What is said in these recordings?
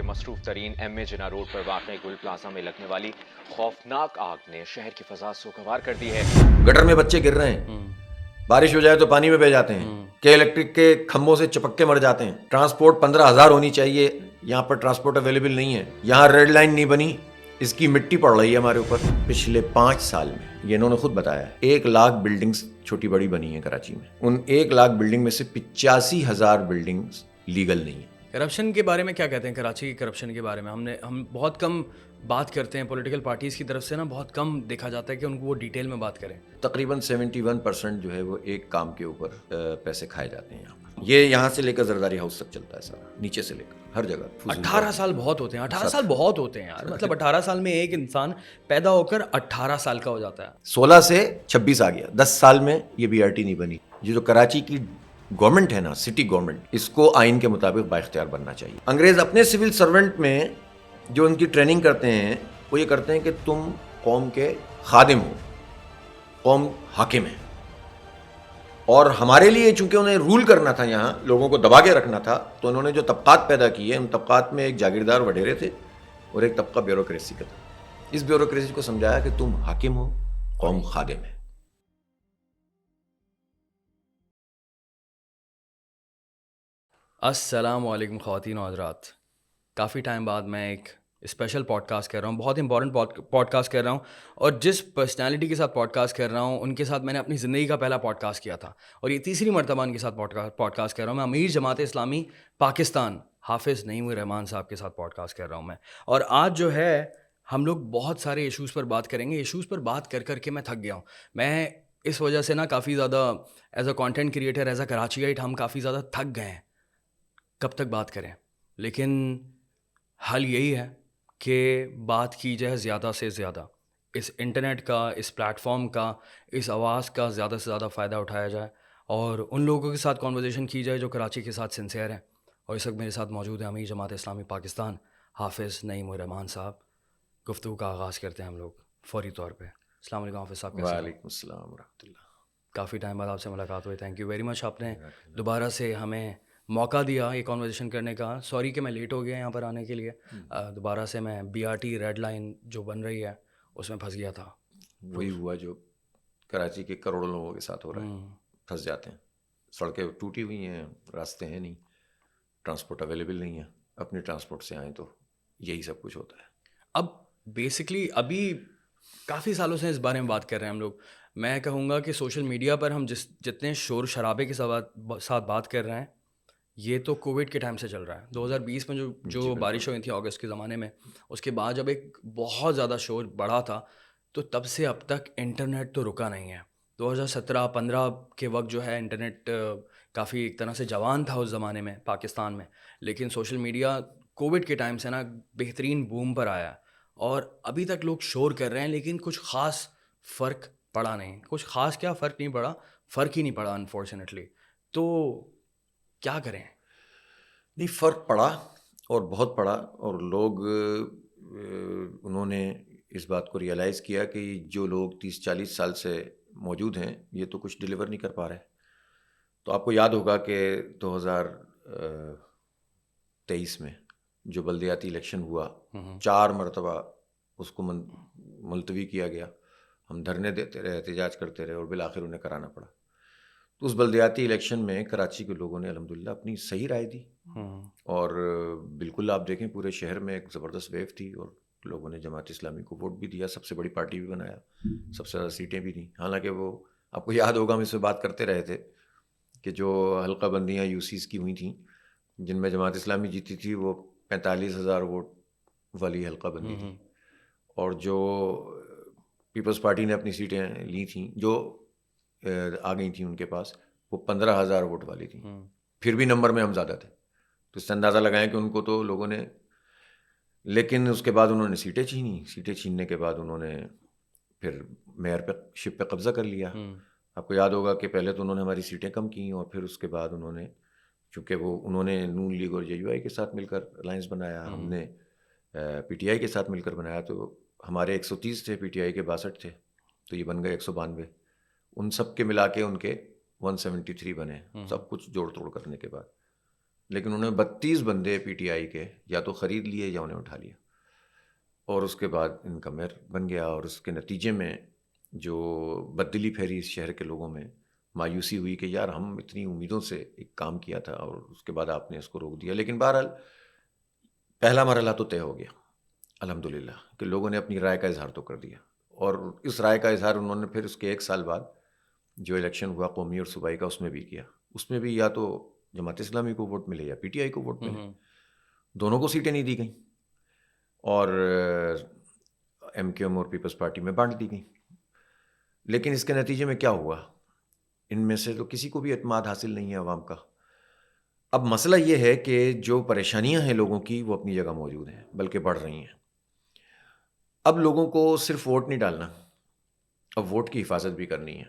کے مصروف ترین ایم اے جناح روڈ پر واقع گل پلازا میں لگنے والی خوفناک آگ نے شہر کی فضا سوگوار کر دی ہے. گٹر میں بچے گر رہے ہیں, بارش ہو جائے تو پانی میں بہ جاتے ہیں, کہ الیکٹرک کے کھمبوں سے چپک کے مر جاتے ہیں. ٹرانسپورٹ 15,000 ہونی چاہیے, یہاں پر ٹرانسپورٹ اویلیبل نہیں ہے. یہاں ریڈ لائن نہیں بنی, اس کی مٹی پڑ رہی ہے ہمارے اوپر. پچھلے 5 سال میں یہ انہوں نے خود بتایا 1 لاکھ بلڈنگز چھوٹی بڑی بنی ہیں کراچی میں. ان 1 لاکھ بلڈنگ میں سے 85,000 بلڈنگز لیگل نہیں ہیں. کرپشن کے بارے میں کیا کہتے ہیں؟ کراچی کی کرپشن کے بارے میں ہم بہت کم بات کرتے ہیں. پولیٹیکل پارٹیز کی طرف سے نا بہت کم دیکھا جاتا ہے کہ ان کو وہ ڈیٹیل میں بات کریں. تقریباً 71% جو ہے وہ ایک کام کے اوپر پیسے کھائے جاتے ہیں. یہ یہاں سے لے کر زرداری ہاؤس تک چلتا ہے سارا, نیچے سے لے کر ہر جگہ. 18 سال بہت ہوتے ہیں, 18 سال بہت ہوتے ہیں یار. مطلب 18 سال میں ایک انسان پیدا ہو کر 18 سال کا ہو جاتا ہے. 16 سے 26 آ گیا, 10 سال میں یہ بی آر ٹی نہیں بنی. یہ جو کراچی کی گورنمنٹ ہے نا, سٹی گورنمنٹ, اس کو آئین کے مطابق با اختیار بننا چاہیے. انگریز اپنے سول سرونٹ میں جو ان کی ٹریننگ کرتے ہیں وہ یہ کرتے ہیں کہ تم قوم کے خادم ہو, قوم حاکم ہے. اور ہمارے لیے چونکہ انہیں رول کرنا تھا, یہاں لوگوں کو دبا کے رکھنا تھا, تو انہوں نے جو طبقات پیدا کیے, ان طبقات میں ایک جاگیردار وڈیرے تھے اور ایک طبقہ بیوروکریسی کا تھا. اس بیوروکریسی کو سمجھایا کہ تم حاکم ہو, قوم خادم ہے. السلام علیکم خواتین و حضرات. کافی ٹائم بعد میں ایک اسپیشل پوڈ کاسٹ کر رہا ہوں, بہت امپورٹنٹ پوڈ کاسٹ کر رہا ہوں. اور جس پرسنالٹی کے ساتھ پوڈ کاسٹ کر رہا ہوں ان کے ساتھ میں نے اپنی زندگی کا پہلا پوڈ کاسٹ کیا تھا, اور یہ تیسری مرتبہ ان کے ساتھ پوڈ کاسٹ کر رہا ہوں. میں امیر جماعت اسلامی پاکستان حافظ نعیم الرحمان صاحب کے ساتھ پوڈ کاسٹ کر رہا ہوں میں. اور آج جو ہے ہم لوگ بہت سارے ایشوز پر بات کریں گے. ایشوز پر بات کر کر کے میں تھک گیا ہوں. میں اس وجہ سے نا کافی زیادہ as a content creator, as a Karachi ہم کافی زیادہ تھک گئے ہیں. کب تک بات کریں, لیکن حل یہی ہے کہ بات کی جائے زیادہ سے زیادہ. اس انٹرنیٹ کا, اس پلیٹ فارم کا, اس آواز کا زیادہ سے زیادہ فائدہ اٹھایا جائے, اور ان لوگوں کے ساتھ کانورزیشن کی جائے جو کراچی کے ساتھ سنسیئر ہیں. اور اس وقت میرے ساتھ موجود ہیں امیر جماعت اسلامی پاکستان حافظ نعیم الرحمان صاحب. گفتگو کا آغاز کرتے ہیں ہم لوگ فوری طور پہ. السلام علیکم حافظ صاحب. وعلیکم السلام ورحمۃ اللہ. کافی ٹائم بعد آپ سے ملاقات ہوئی. تھینک یو ویری مچ, آپ نے دوبارہ سے ہمیں موقع دیا یہ کانورسیشن کرنے کا. سوری کہ میں لیٹ ہو گیا یہاں پر آنے کے لیے. دوبارہ سے میں B R T red line جو بن رہی ہے اس میں پھنس گیا تھا. وہی ہوا جو کراچی کے کروڑوں لوگوں کے ساتھ ہو رہا ہے, پھنس جاتے ہیں. سڑکیں ٹوٹی ہوئی ہیں, راستے ہیں نہیں, ٹرانسپورٹ اویلیبل نہیں ہے. اپنے ٹرانسپورٹ سے آئیں تو یہی سب کچھ ہوتا ہے. اب بیسکلی ابھی کافی سالوں سے اس بارے میں بات کر رہے ہیں ہم لوگ. میں کہوں گا کہ سوشل میڈیا پر ہم جتنے شور شرابے کے ساتھ بات کر رہے ہیں, یہ تو کووڈ کے ٹائم سے چل رہا ہے. 2020 میں جو بارش ہوئی تھی اگست کے زمانے میں, اس کے بعد جب ایک بہت زیادہ شور بڑھا تھا, تو تب سے اب تک انٹرنیٹ تو رکا نہیں ہے. 2017-15 کے وقت جو ہے انٹرنیٹ کافی ایک طرح سے جوان تھا اس زمانے میں پاکستان میں, لیکن سوشل میڈیا کووڈ کے ٹائم سے نا بہترین بوم پر آیا, اور ابھی تک لوگ شور کر رہے ہیں لیکن کچھ خاص فرق پڑا نہیں. کچھ خاص کیا فرق نہیں پڑا, فرق ہی نہیں پڑا انفارچونیٹلی. تو کیا کریں؟ نہیں, فرق پڑا اور بہت پڑا, اور لوگ انہوں نے اس بات کو ریئلائز کیا کہ جو لوگ 30-40 سال سے موجود ہیں یہ تو کچھ ڈیلیور نہیں کر پا رہے. تو آپ کو یاد ہوگا کہ 2023 میں جو بلدیاتی الیکشن ہوا, 4 مرتبہ اس کو ملتوی کیا گیا. ہم دھرنے دیتے رہے, احتجاج کرتے رہے, اور بالآخر انہیں کرانا پڑا. تو اس بلدیاتی الیکشن میں کراچی کے لوگوں نے الحمدللہ اپنی صحیح رائے دی, اور بالکل آپ دیکھیں پورے شہر میں ایک زبردست ویو تھی, اور لوگوں نے جماعت اسلامی کو ووٹ بھی دیا, سب سے بڑی پارٹی بھی بنایا, سب سے زیادہ سیٹیں بھی دیں. حالانکہ وہ آپ کو یاد ہوگا ہم اس سے بات کرتے رہے تھے کہ جو حلقہ بندیاں یو سیز کی ہوئی تھیں جن میں جماعت اسلامی جیتی تھی, وہ 45,000 ووٹ والی حلقہ بندی تھی, اور جو پیپلز پارٹی نے اپنی سیٹیں لی تھیں جو آ گئی تھیں ان کے پاس, وہ 15,000 ووٹ والی تھیں. پھر بھی نمبر میں ہم زیادہ تھے. تو اس سے اندازہ لگائیں کہ ان کو تو لوگوں نے, لیکن اس کے بعد انہوں نے سیٹیں چھینی. سیٹیں چھیننے کے بعد انہوں نے پھر میئر پہ شپ پہ قبضہ کر لیا. آپ کو یاد ہوگا کہ پہلے تو انہوں نے ہماری سیٹیں کم کیں, اور پھر اس کے بعد انہوں نے, چونکہ انہوں نے نون لیگ اور JUI کے ساتھ مل کر الائنس بنایا, ہم نے PTI کے ساتھ مل کر بنایا, تو ہمارے 130 تھے, PTI کے 62 تھے, تو یہ بن گئے 192. ان سب کے ملا کے ان کے 173 بنے, سب کچھ جوڑ توڑ کرنے کے بعد. لیکن انہوں نے 32 بندے پی ٹی آئی کے یا تو خرید لیے یا انہیں اٹھا لیا، اور اس کے بعد ان کا میئر بن گیا، اور اس کے نتیجے میں جو بددلی پھیری اس شہر کے لوگوں میں، مایوسی ہوئی کہ یار ہم اتنی امیدوں سے ایک کام کیا تھا اور اس کے بعد آپ نے اس کو روک دیا. لیکن بہرحال پہلا مرحلہ تو طے ہو گیا الحمدللہ کہ لوگوں نے اپنی رائے کا اظہار تو کر دیا، اور اس رائے کا اظہار انہوں نے پھر اس کے 1 سال بعد جو الیکشن ہوا قومی اور صوبائی کا اس میں بھی کیا. اس میں بھی یا تو جماعت اسلامی کو ووٹ ملے یا پی ٹی آئی کو ووٹ ملے، دونوں کو سیٹیں نہیں دی گئیں، اور ایم کیو ایم اور پیپلز پارٹی میں بانٹ دی گئیں. لیکن اس کے نتیجے میں کیا ہوا، ان میں سے تو کسی کو بھی اعتماد حاصل نہیں ہے عوام کا. اب مسئلہ یہ ہے کہ جو پریشانیاں ہیں لوگوں کی وہ اپنی جگہ موجود ہیں بلکہ بڑھ رہی ہیں. اب لوگوں کو صرف ووٹ نہیں ڈالنا، اب ووٹ کی حفاظت بھی کرنی ہے،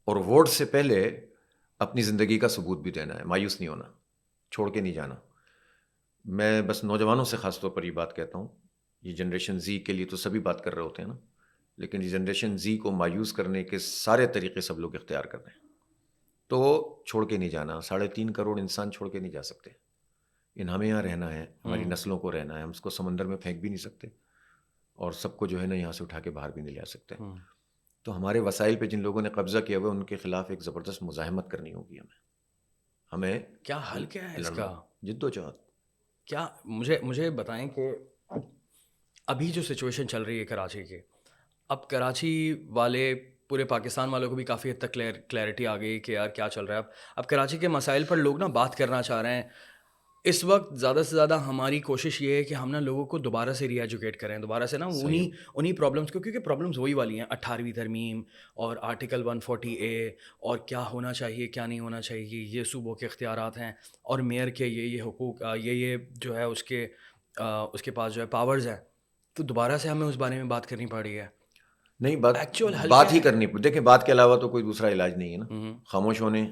اور ووٹ سے پہلے اپنی زندگی کا ثبوت بھی دینا ہے. مایوس نہیں ہونا، چھوڑ کے نہیں جانا. میں بس نوجوانوں سے خاص طور پر یہ بات کہتا ہوں، یہ جنریشن زی کے لیے تو سبھی بات کر رہے ہوتے ہیں نا، لیکن یہ جنریشن زی کو مایوس کرنے کے سارے طریقے سب لوگ اختیار کر رہے ہیں. تو چھوڑ کے نہیں جانا. 3.5 کروڑ انسان چھوڑ کے نہیں جا سکتے. ہمیں یہاں رہنا ہے، ہماری نسلوں کو رہنا ہے. ہم اس کو سمندر میں پھینک بھی نہیں سکتے، اور سب کو جو ہے نا یہاں سے اٹھا کے باہر بھی نہیں لے سکتے. تو ہمارے وسائل پہ جن لوگوں نے قبضہ کیا ہوا ان کے خلاف ایک زبردست مزاحمت کرنی ہوگی. ہمیں کیا حل کیا ہے اس کا؟ جد و جہد. کیا مجھے بتائیں کہ ابھی جو سچویشن چل رہی ہے کراچی کی، اب کراچی والے پورے پاکستان والوں کو بھی کافی حد تک کلیئرٹی آ گئی کہ یار کیا چل رہا ہے. اب کراچی کے مسائل پر لوگ نا بات کرنا چاہ رہے ہیں. اس وقت زیادہ سے زیادہ ہماری کوشش یہ ہے کہ ہم نا لوگوں کو دوبارہ سے ری ایجوکیٹ کریں، دوبارہ سے نا انہی پرابلمس کو، کیونکہ پرابلمس وہی والی ہیں. 18ویں ترمیم اور آرٹیکل 140A، اور کیا ہونا چاہیے کیا نہیں ہونا چاہیے، یہ صوبوں کے اختیارات ہیں، اور میئر کے یہ حقوق، یہ جو ہے اس کے پاس جو ہے پاورز ہیں. تو دوبارہ سے ہمیں اس بارے میں بات کرنی پڑ رہی ہے. نہیں، بات ہی کرنی. دیکھیں بات کے علاوہ تو کوئی دوسرا علاج نہیں ہے نا. خاموش ہونے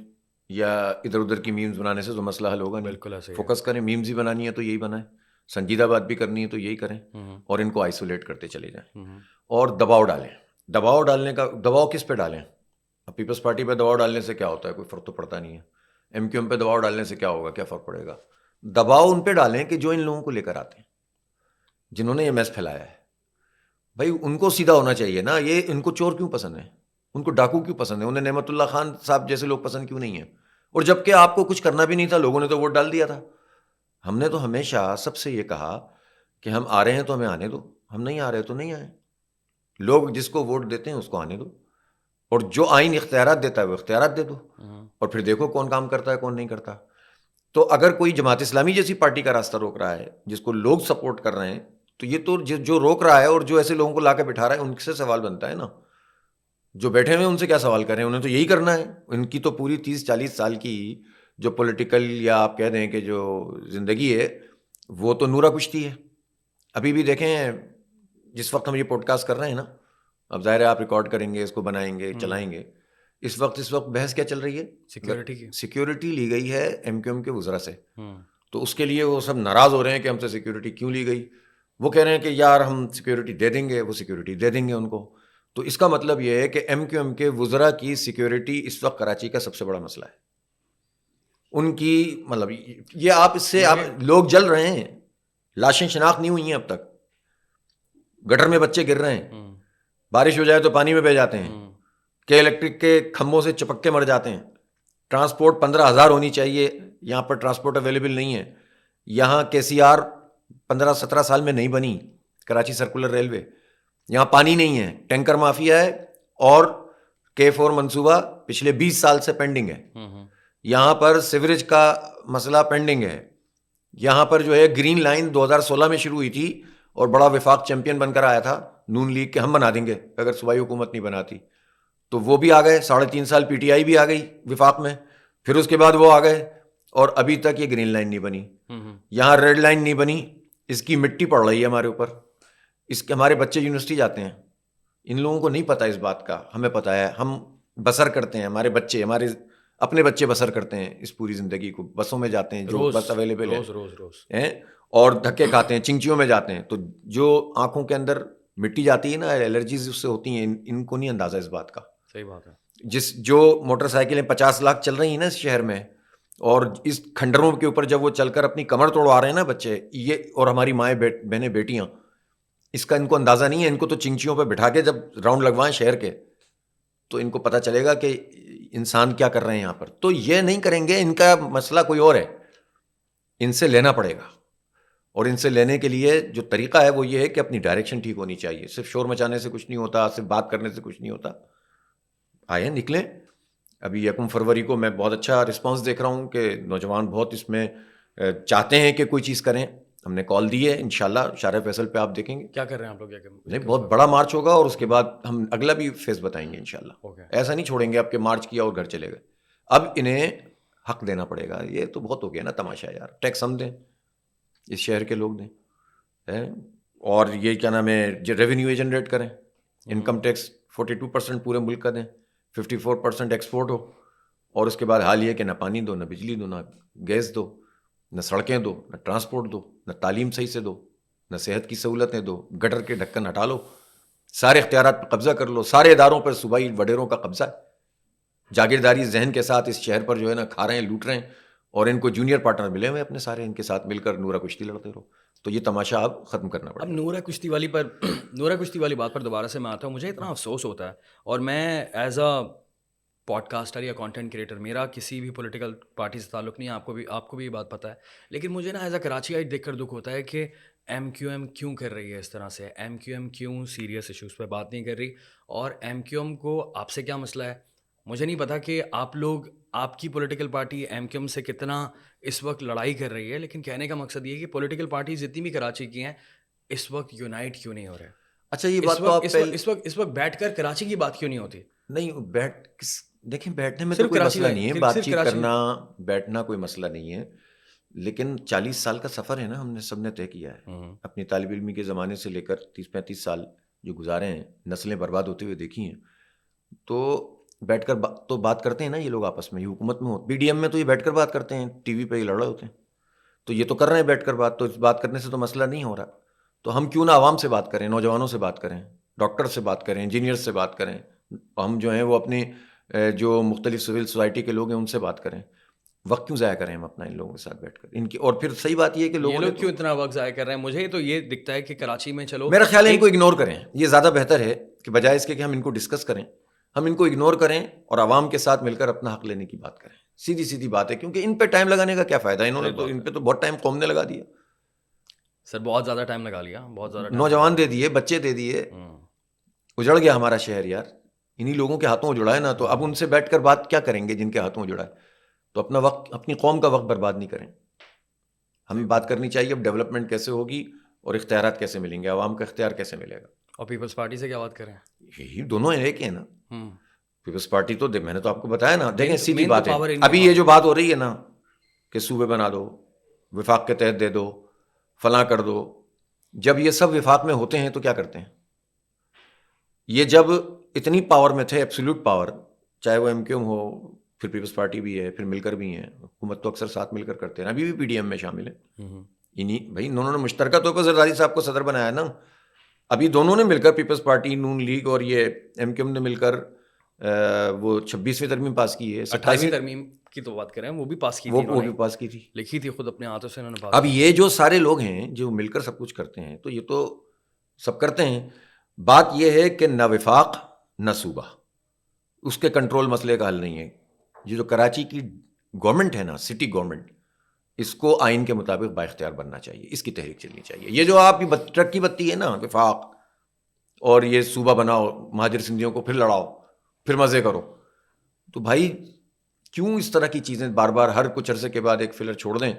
یا ادھر ادھر کی میمز بنانے سے تو مسئلہ حل ہوگا نہیں. بالکل ایسے فوکس کریں. میمز ہی بنانی ہے تو یہی بنائیں، سنجیدہ بات بھی کرنی ہے تو یہی کریں، اور ان کو آئسولیٹ کرتے چلے جائیں. اور دباؤ ڈالیں. دباؤ ڈالنے کا دباؤ کس پہ ڈالیں؟ اب پیپلز پارٹی پہ دباؤ ڈالنے سے کیا ہوتا ہے؟ کوئی فرق تو پڑتا نہیں ہے. ایم کیو ایم پہ دباؤ ڈالنے سے کیا ہوگا؟ کیا فرق پڑے گا؟ دباؤ ان پہ ڈالیں کہ جو ان لوگوں کو لے کر آتے ہیں، جنہوں نے یہ میس پھیلایا ہے. بھائی ان کو سیدھا ہونا چاہیے نا. یہ ان کو چور کیوں پسند ہے؟ ان کو ڈاکو کیوں پسند ہے؟ انہیں نعمت اللہ خان صاحب جیسے لوگ پسند کیوں نہیں ہیں؟ اور جب کہ آپ کو کچھ کرنا بھی نہیں تھا، لوگوں نے تو ووٹ ڈال دیا تھا. ہم نے تو ہمیشہ سب سے یہ کہا کہ ہم آ رہے ہیں تو ہمیں آنے دو، ہم نہیں آ رہے تو نہیں آئیں. لوگ جس کو ووٹ دیتے ہیں اس کو آنے دو، اور جو آئین اختیارات دیتا ہے وہ اختیارات دے دو، اور پھر دیکھو کون کام کرتا ہے کون نہیں کرتا. تو اگر کوئی جماعت اسلامی جیسی پارٹی کا راستہ روک رہا ہے جس کو لوگ سپورٹ کر رہے ہیں، تو یہ تو جو روک رہا ہے اور جو ایسے لوگوں کو لا کے بٹھا رہا ہے ان سے سوال بنتا ہے نا. جو بیٹھے ہوئے ان سے کیا سوال کریں؟ انہیں تو یہی کرنا ہے. ان کی تو پوری 30-40 سال کی جو پولیٹیکل یا آپ کہہ دیں کہ جو زندگی ہے وہ تو نورا کشتی ہے. ابھی بھی دیکھیں جس وقت ہم یہ پوڈ کاسٹ کر رہے ہیں نا، اب ظاہر ہے آپ ریکارڈ کریں گے، اس کو بنائیں گے، چلائیں گے. اس وقت بحث کیا چل رہی ہے؟ سیکیورٹی کی. سیکیورٹی لی گئی ہے ایم کیو ایم کے وزراء سے. تو اس کے لیے وہ سب ناراض ہو رہے ہیں کہ ہم سے سیکیورٹی کیوں لی گئی. وہ کہہ رہے ہیں کہ یار ہم سیکیورٹی دے دیں گے، وہ سیکیورٹی دے دیں گے ان کو. تو اس کا مطلب یہ ہے کہ ایم کیو ایم کے وزراء کی سیکیورٹی اس وقت کراچی کا سب سے بڑا مسئلہ ہے. ان کی مطلب یہ آپ اس سے لوگ جل رہے ہیں، لاشیں شناخت نہیں ہوئی ہیں اب تک، گٹر میں بچے گر رہے ہیں، بارش ہو جائے تو پانی میں بہہ جاتے ہیں، کہ الیکٹرک کے کھمبوں سے چپک کے مر جاتے ہیں. ٹرانسپورٹ 15,000 ہونی چاہیے، یہاں پر ٹرانسپورٹ اویلیبل نہیں ہے. یہاں KCR 15-17 سال میں نہیں بنی، کراچی سرکولر ریلوے. یہاں پانی نہیں ہے، ٹینکر مافیا ہے، اور K4 منصوبہ پچھلے 20 سال سے پینڈنگ ہے. یہاں پر سیوریج کا مسئلہ پینڈنگ ہے. یہاں پر جو ہے گرین لائن 2016 میں شروع ہوئی تھی اور بڑا وفاق چیمپئن بن کر آیا تھا نون لیگ کے، ہم بنا دیں گے اگر صوبائی حکومت نہیں بناتی. تو وہ بھی آ گئے، 3.5 سال PTI بھی آ گئی وفاق میں، پھر اس کے بعد وہ آ گئے، اور ابھی تک یہ گرین لائن نہیں بنی. یہاں ریڈ لائن نہیں بنی. اس کی مٹی پڑ رہی ہے ہمارے اوپر. اس کے ہمارے بچے یونیورسٹی جاتے ہیں، ان لوگوں کو نہیں پتہ اس بات کا، ہمیں پتہ ہے. ہم بسر کرتے ہیں، ہمارے بچے، ہمارے اپنے بچے بسر کرتے ہیں اس پوری زندگی کو. بسوں میں جاتے ہیں، جو بس اویلیبل ہے، اور دھکے کھاتے ہیں، چنچیوں میں جاتے ہیں. تو جو آنکھوں کے اندر مٹی جاتی ہے نا، الرجیز اس سے ہوتی ہیں. ان کو نہیں اندازہ اس بات کا. صحیح بات ہے. جو موٹر سائیکلیں 50 لاکھ چل رہی ہیں نا اس شہر میں، اور اس کھنڈروں کے اوپر جب وہ چل کر اپنی کمر توڑوا رہے ہیں نا بچے یہ, اور ہماری مائیں بہنیں بیٹیاں, اس کا ان کو اندازہ نہیں ہے. ان کو تو چنچیوں پہ بٹھا کے جب راؤنڈ لگوائیں شہر کے تو ان کو پتہ چلے گا کہ انسان کیا کر رہے ہیں یہاں پر. تو یہ نہیں کریں گے, ان کا مسئلہ کوئی اور ہے, ان سے لینا پڑے گا. اور ان سے لینے کے لیے جو طریقہ ہے وہ یہ ہے کہ اپنی ڈائریکشن ٹھیک ہونی چاہیے. صرف شور مچانے سے کچھ نہیں ہوتا, صرف بات کرنے سے کچھ نہیں ہوتا. آئیں نکلیں. ابھی 1 فروری کو میں بہت اچھا رسپانس دیکھ رہا ہوں کہ نوجوان بہت اس میں چاہتے ہیں کہ کوئی چیز کریں. ہم نے کال دی ہے, انشاءاللہ شارع فیصل پہ آپ دیکھیں گے. کیا کر رہے ہیں آپ لوگ؟ نہیں, بہت بڑا مارچ ہوگا اور اس کے بعد ہم اگلا بھی فیز بتائیں گے انشاءاللہ. ایسا نہیں چھوڑیں گے اب کہ مارچ کیا اور گھر چلے گئے. اب انہیں حق دینا پڑے گا. یہ تو بہت ہو گیا نا تماشا یار. ٹیکس ہم دیں, اس شہر کے لوگ دیں, اور یہ کیا نام ہے ریونیو جنریٹ کریں. انکم ٹیکس 42% پورے ملک کا دیں, 54% ایکسپورٹ ہو, اور اس کے بعد حال یہ کہ نہ پانی دو, نہ بجلی دو, نہ گیس دو, نہ سڑکیں دو, نہ ٹرانسپورٹ دو, نہ تعلیم صحیح سے دو, نہ صحت کی سہولتیں دو. گٹر کے ڈھکن ہٹا لو, سارے اختیارات پہ قبضہ کر لو. سارے اداروں پر صوبائی وڈیروں کا قبضہ ہے. جاگیرداری ذہن کے ساتھ اس شہر پر جو ہے نا کھا رہے ہیں, لوٹ رہے ہیں, اور ان کو جونیئر پارٹنر ملے ہوئے اپنے سارے, ان کے ساتھ مل کر نورا کشتی لڑتے رہو. تو یہ تماشا اب ختم کرنا پڑے گا. اب نورا کشتی والی بات پر دوبارہ سے میں آتا ہوں. مجھے اتنا افسوس ہوتا ہے, اور میں ایز اے پوڈ کاسٹر یا کانٹینٹ کریٹر, میرا کسی بھی پولیٹیکل پارٹی سے تعلق نہیں ہے, آپ کو بھی یہ بات پتہ ہے, لیکن مجھے نا ایز اے کراچی آئٹ دیکھ کر دکھ ہوتا ہے کہ ایم کیو ایم کیوں کر رہی ہے اس طرح سے. ایم کیو ایم کیوں سیریس ایشوز پہ بات نہیں کر رہی, اور ایم کیو ایم کو آپ سے کیا مسئلہ ہے. مجھے نہیں پتا کہ آپ لوگ, آپ کی پولیٹیکل پارٹی ایم کیو ایم سے کتنا اس وقت لڑائی کر رہی ہے, لیکن کہنے کا مقصد یہ ہے کہ پولیٹیکل پارٹیز جتنی بھی کراچی کی ہیں اس وقت یونائٹ کیوں نہیں ہو رہے. اچھا یہ بات تو آپ اس وقت بیٹھ کر کراچی کی بات کیوں نہیں ہوتی. نہیں, دیکھیں بیٹھنے میں تو کوئی مسئلہ نہیں ہے, بات چیت کرنا بیٹھنا کوئی مسئلہ نہیں ہے, لیکن 40 سال کا سفر ہے نا, ہم نے سب نے طے کیا ہے. اپنی طالب علمی کے زمانے سے لے کر 30-35 سال جو گزارے ہیں, نسلیں برباد ہوتے ہوئے دیکھی ہیں, تو بیٹھ کر تو بات کرتے ہیں نا یہ لوگ آپس میں. یہ حکومت میں پی ڈی ایم میں تو یہ بیٹھ کر بات کرتے ہیں, ٹی وی پہ یہ لڑ رہے ہوتے ہیں, تو یہ تو کر رہے ہیں بیٹھ کر بات. تو اس بات کرنے سے تو مسئلہ نہیں ہو رہا, تو ہم کیوں نہ عوام سے بات کریں, نوجوانوں سے بات کریں, ڈاکٹر سے بات کریں, انجینئر سے بات کریں. ہم جو ہیں وہ اپنے جو مختلف سول سوسائٹی کے لوگ ہیں ان سے بات کریں. وقت کیوں ضائع کریں ہم اپنا ان لوگوں کے ساتھ بیٹھ کر ان کی. اور پھر صحیح بات یہ ہے کہ لوگ کیوں اتنا وقت ضائع کر رہے ہیں. مجھے تو یہ دکھتا ہے کہ کراچی میں چلو, میرا خیال ہے ان کو اگنور کریں, یہ زیادہ بہتر ہے کہ بجائے اس کے کہ ہم ان کو ڈسکس کریں, ہم ان کو اگنور کریں اور عوام کے ساتھ مل کر اپنا حق لینے کی بات کریں. سیدھی بات ہے, کیونکہ ان پہ ٹائم لگانے کا کیا فائدہ, انہوں نے تو ان پہ تو بہت ٹائم قوم نے لگا دیا سر, بہت زیادہ ٹائم لگا لیا, بہت زیادہ نوجوان دے دیے, بچے دے دیے, اجڑ گیا ہمارا شہر یار. انہی لوگوں کے ہاتھوں اجڑا ہے نا, تو اب ان سے بیٹھ کر بات کیا کریں گے جن کے ہاتھوں اجڑا ہے. تو اپنا وقت, اپنی قوم کا وقت برباد نہیں کریں. ہمیں بات کرنی چاہیے اب ڈیولپمنٹ کیسے ہوگی اور اختیارات کیسے ملیں گے, عوام کا اختیار کیسے ملے گا. اور پیپلز پارٹی سے کیا بات کریں, یہی دونوں ایک ہیں نا. پیپلز پارٹی تو میں نے تو آپ کو بتایا نا, دیکھیں سیدھی بات ہے, ابھی یہ جو بات ہو رہی ہے نا کہ صوبے بنا دو, وفاق کے تحت دے دو, فلاں کر دو, جب یہ سب وفاق میں ہوتے ہیں تو کیا کرتے ہیں. یہ جب اتنی پاور میں تھے, ایبسولوٹ پاور, چاہے وہ ایم کیو ایم ہو, پھر پیپلز پارٹی بھی ہے, پھر مل کر بھی ہیں, حکومت تو اکثر ساتھ مل کر کرتے ہیں, ابھی بھی پی ڈی ایم میں شامل ہیں. بھائی انہوں نے مشترکہ طور پر زرداری صاحب کو صدر بنایا نا. ابھی دونوں نے مل کر, پیپلز پارٹی, نون لیگ اور یہ ایم کیو ایم نے مل کر وہ 26ویں ترمیم پاس کی ہے. 28ویں ترمیم کی تو بات کریں, وہ بھی پاس کی تھی, وہ بھی پاس کی تھی, لکھی تھی خود اپنے ہاتھوں سے انہوں نے پاس. اب یہ جو سارے لوگ ہیں جو مل کر سب کچھ کرتے ہیں, تو یہ تو سب کرتے ہیں. بات یہ ہے کہ نہ وفاق نہ صوبہ, اس کے کنٹرول مسئلے کا حل نہیں ہے. یہ جو کراچی کی گورنمنٹ ہے نا, سٹی گورنمنٹ, اس کو آئین کے مطابق با اختیار بننا چاہیے, اس کی تحریک چلنی چاہیے. یہ جو آپ کی ٹرک کی بتی ہے نا, وفاق, اور یہ صوبہ بناؤ, مہاجر سندھیوں کو پھر لڑاؤ, پھر مزے کرو, تو بھائی کیوں اس طرح کی چیزیں بار بار ہر کچھ عرصے کے بعد ایک فلر چھوڑ دیں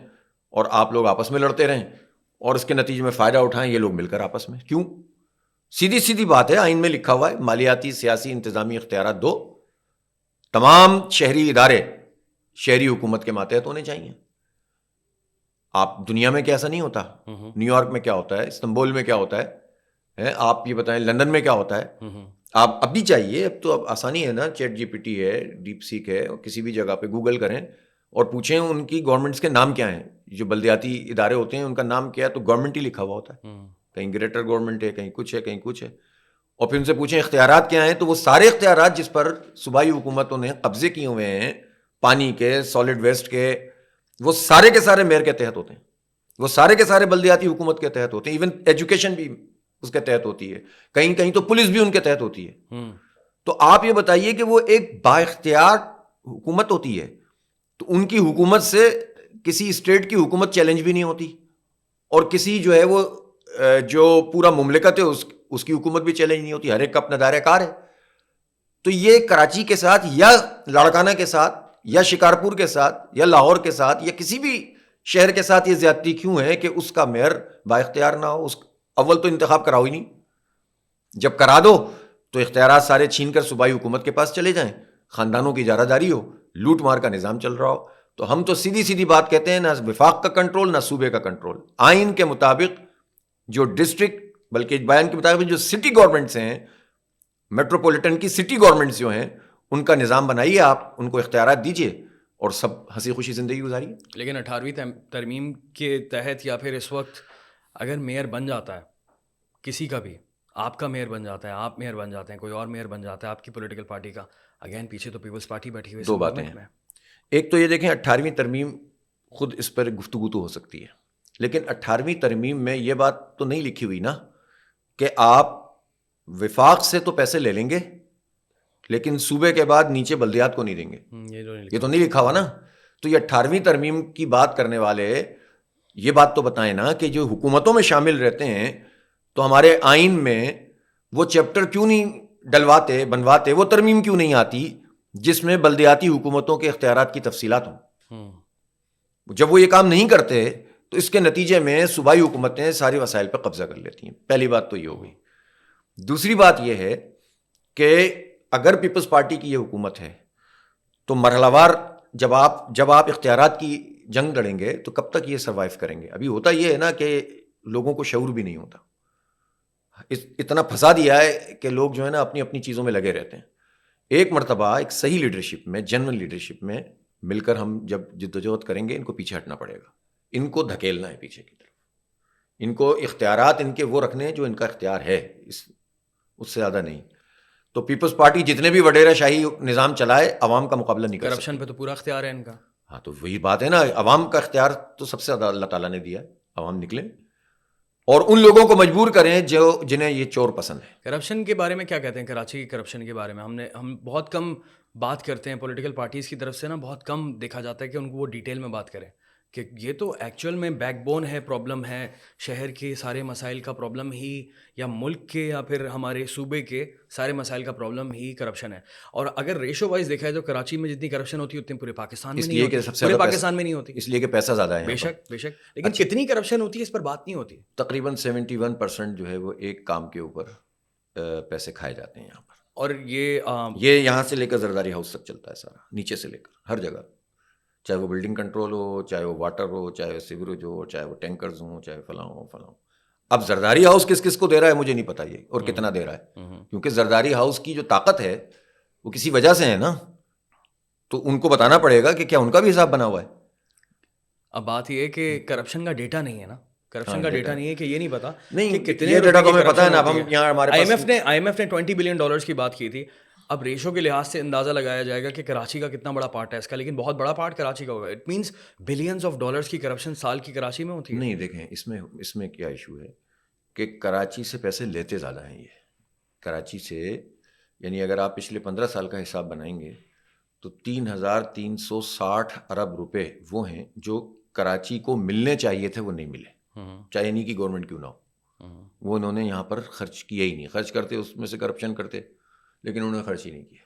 اور آپ لوگ آپس میں لڑتے رہیں اور اس کے نتیجے میں فائدہ اٹھائیں یہ لوگ مل کر آپس میں. کیوں؟ سیدھی بات ہے, آئین میں لکھا ہوا ہے مالیاتی, سیاسی, انتظامی اختیارات دو, تمام شہری ادارے شہری حکومت کے ماتحت ہونے چاہیے. آپ دنیا میں کیا ایسا نہیں ہوتا, نیو یارک میں کیا ہوتا ہے, استنبول میں کیا ہوتا ہے, آپ یہ بتائیں لندن میں کیا ہوتا ہے. آپ اب بھی چاہیے, اب تو اب آسانی ہے نا, چیٹ جی پی ٹی ہے, ڈیپ سیک ہے, اور کسی بھی جگہ پہ گوگل کریں اور پوچھیں ان کی گورنمنٹس کے نام کیا ہیں. جو بلدیاتی ادارے ہوتے ہیں ان کا نام کیا ہے, تو گورنمنٹ ہی لکھا ہوا ہوتا ہے, کہیں گریٹر گورنمنٹ ہے, کہیں کچھ ہے, کہیں کچھ ہے. اور پھر ان سے پوچھیں اختیارات کیا ہیں, تو وہ سارے اختیارات جس پر صوبائی حکومتوں نے قبضے کیے ہوئے ہیں, پانی کے, سالڈ ویسٹ کے, وہ سارے کے سارے میئر کے تحت ہوتے ہیں, وہ سارے کے سارے بلدیاتی حکومت کے تحت ہوتے ہیں, ایون ایجوکیشن بھی اس کے تحت ہوتی ہے, کہیں کہیں تو پولیس بھی ان کے تحت ہوتی ہے. تو آپ یہ بتائیے کہ وہ ایک با اختیار حکومت ہوتی ہے, تو ان کی حکومت سے کسی اسٹیٹ کی حکومت چیلنج بھی نہیں ہوتی, اور کسی جو ہے وہ جو پورا مملکت ہے اس کی حکومت بھی چیلنج نہیں ہوتی, ہر ایک کا اپنا دائرہ کار ہے. تو یہ کراچی کے ساتھ یا لاڑکانہ کے ساتھ یا شکارپور کے ساتھ یا لاہور کے ساتھ یا کسی بھی شہر کے ساتھ یہ زیادتی کیوں ہے کہ اس کا میئر با اختیار نہ ہو؟ اول تو انتخاب کراؤ ہی نہیں, جب کرا دو تو اختیارات سارے چھین کر صوبائی حکومت کے پاس چلے جائیں, خاندانوں کی اجارہ داری ہو, لوٹ مار کا نظام چل رہا ہو. تو ہم تو سیدھی سیدھی بات کہتے ہیں, نہ وفاق کا کنٹرول نہ صوبے کا کنٹرول. آئین کے مطابق جو ڈسٹرکٹ, بلکہ بیان کے مطابق جو سٹی گورنمنٹس ہیں, میٹروپولیٹن کی سٹی گورنمنٹس جو ہیں, ان کا نظام بنائیے, آپ ان کو اختیارات دیجیے اور سب ہنسی خوشی زندگی گزاریے. لیکن 18ویں ترمیم کے تحت یا پھر اس وقت اگر میئر بن جاتا ہے کسی کا بھی, آپ کا میئر بن جاتا ہے, آپ میئر بن جاتے ہیں, کوئی اور میئر بن جاتا ہے آپ کی پولیٹیکل پارٹی کا, اگین پیچھے تو پیپلز پارٹی بیٹھی ہوئی ہے. دو باتیں ہیں, ایک تو یہ دیکھیں 18ویں ترمیم خود اس پر گفتگو تو ہو سکتی ہے, لیکن 18ویں ترمیم میں یہ بات تو نہیں لکھی ہوئی نا کہ آپ وفاق سے تو پیسے لے لیں گے لیکن صوبے کے بعد نیچے بلدیات کو نہیں دیں گے, یہ تو نہیں لکھا ہوا نا. تو یہ 18ویں ترمیم کی بات کرنے والے یہ بات تو بتائیں نا کہ جو حکومتوں میں شامل رہتے ہیں تو ہمارے آئین میں وہ چیپٹر کیوں نہیں ڈلواتے بنواتے, وہ ترمیم کیوں نہیں آتی جس میں بلدیاتی حکومتوں کے اختیارات کی تفصیلات ہوں. جب وہ یہ کام نہیں کرتے تو اس کے نتیجے میں صوبائی حکومتیں ساری وسائل پہ قبضہ کر لیتی ہیں. پہلی بات تو یہ ہو گئی. دوسری بات یہ ہے کہ اگر پیپلز پارٹی کی یہ حکومت ہے تو مرحلہ وار جب آپ اختیارات کی جنگ لڑیں گے تو کب تک یہ سروائیو کریں گے؟ ابھی ہوتا یہ ہے نا کہ لوگوں کو شعور بھی نہیں ہوتا, اتنا پھنسا دیا ہے کہ لوگ جو ہے نا اپنی اپنی چیزوں میں لگے رہتے ہیں. ایک مرتبہ ایک صحیح لیڈرشپ میں, جنرل لیڈرشپ میں مل کر ہم جب جدوجہد کریں گے, ان کو پیچھے ہٹنا پڑے گا, ان کو دھکیلنا ہے پیچھے کی طرف, ان کو اختیارات ان کے وہ رکھنے جو ان کا اختیار ہے, اس سے زیادہ نہیں. تو پیپلز پارٹی جتنے بھی وڈیرا شاہی نظام چلائے عوام کا مقابلہ نہیں کر سکتی. کرپشن پہ تو پورا اختیار ہے ان کا. ہاں تو وہی بات ہے نا, عوام کا اختیار تو سب سے زیادہ اللہ تعالیٰ نے دیا ہے. عوام نکلیں اور ان لوگوں کو مجبور کریں جنہیں یہ چور پسند ہے. کرپشن کے بارے میں کیا کہتے ہیں کراچی کی کرپشن کے بارے میں؟ ہم بہت کم بات کرتے ہیں پولیٹیکل پارٹیز کی طرف سے نا, بہت کم دیکھا جاتا ہے کہ ان کو وہ ڈیٹیل میں بات کریں کہ یہ تو ایکچوئل میں بیک بون ہے, پرابلم ہے, شہر کے سارے مسائل کا پرابلم ہی, یا ملک کے یا پھر ہمارے صوبے کے سارے مسائل کا پرابلم ہی کرپشن ہے. اور اگر ریشو وائز دیکھا ہے تو کراچی میں جتنی کرپشن ہوتی ہے اتنی پورے پاکستان میں نہیں ہوتی, پورے پاکستان میں نہیں ہوتی, اس لیے کہ پیسہ زیادہ ہے. بے شک بے شک, لیکن کتنی کرپشن ہوتی ہے اس پر بات نہیں ہوتی. تقریباً 71% جو ہے وہ ایک کام کے اوپر پیسے کھائے جاتے ہیں یہاں پر. اور یہ یہاں سے لے کر زرداری ہاؤس تک چلتا ہے سارا, نیچے سے لے کر ہر جگہ, چاہے وہ بلڈنگ کنٹرول ہو, چاہے وہ واٹر ہو, چاہے سیوریج ہو, چاہے وہ ٹینکرز ہوں, چاہے فلاں ہو فلاں. اب زرداری ہاؤس کس کس کو دے رہا ہے مجھے نہیں پتا یہ, اور کتنا دے رہا ہے, کیونکہ زرداری ہاؤس کی جو طاقت ہے وہ کسی وجہ سے ہے نا, تو ان کو بتانا پڑے گا کہ کیا ان کا بھی حساب بنا ہوا ہے. اب بات یہ ہے کہ کرپشن کا ڈیٹا نہیں ہے نا, کرپشن کا ڈیٹا نہیں ہے کہ یہ نہیں پتا نہیں کہ کتنے یہ ڈیٹا تو ہمیں پتا ہے نا. اب ہم یہاں ہمارے آئی ایم ایف نے $20 بلین کی بات کی تھی. اب ریشو کے لحاظ سے اندازہ لگایا جائے گا کہ کراچی کا کتنا بڑا پارٹ ہے اس کا, لیکن بہت بڑا پارٹ کراچی کا ہوگا. It means billions of dollars کی کرپشن سال کی کراچی میں ہوتی ہے. نہیں دیکھیں اس میں کیا ایشو ہے کہ کراچی سے پیسے لیتے زیادہ ہیں. یہ کراچی سے یعنی اگر آپ پچھلے 15 سال کا حساب بنائیں گے تو 3,360 ارب روپے وہ ہیں جو کراچی کو ملنے چاہیے تھے, وہ نہیں ملے, چاہے انہیں کی گورنمنٹ کیوں نہ ہو. وہ انہوں نے یہاں پر خرچ کیا ہی نہیں. خرچ کرتے اس میں سے کرپشن کرتے, لیکن انہوں نے خرچ ہی نہیں کیا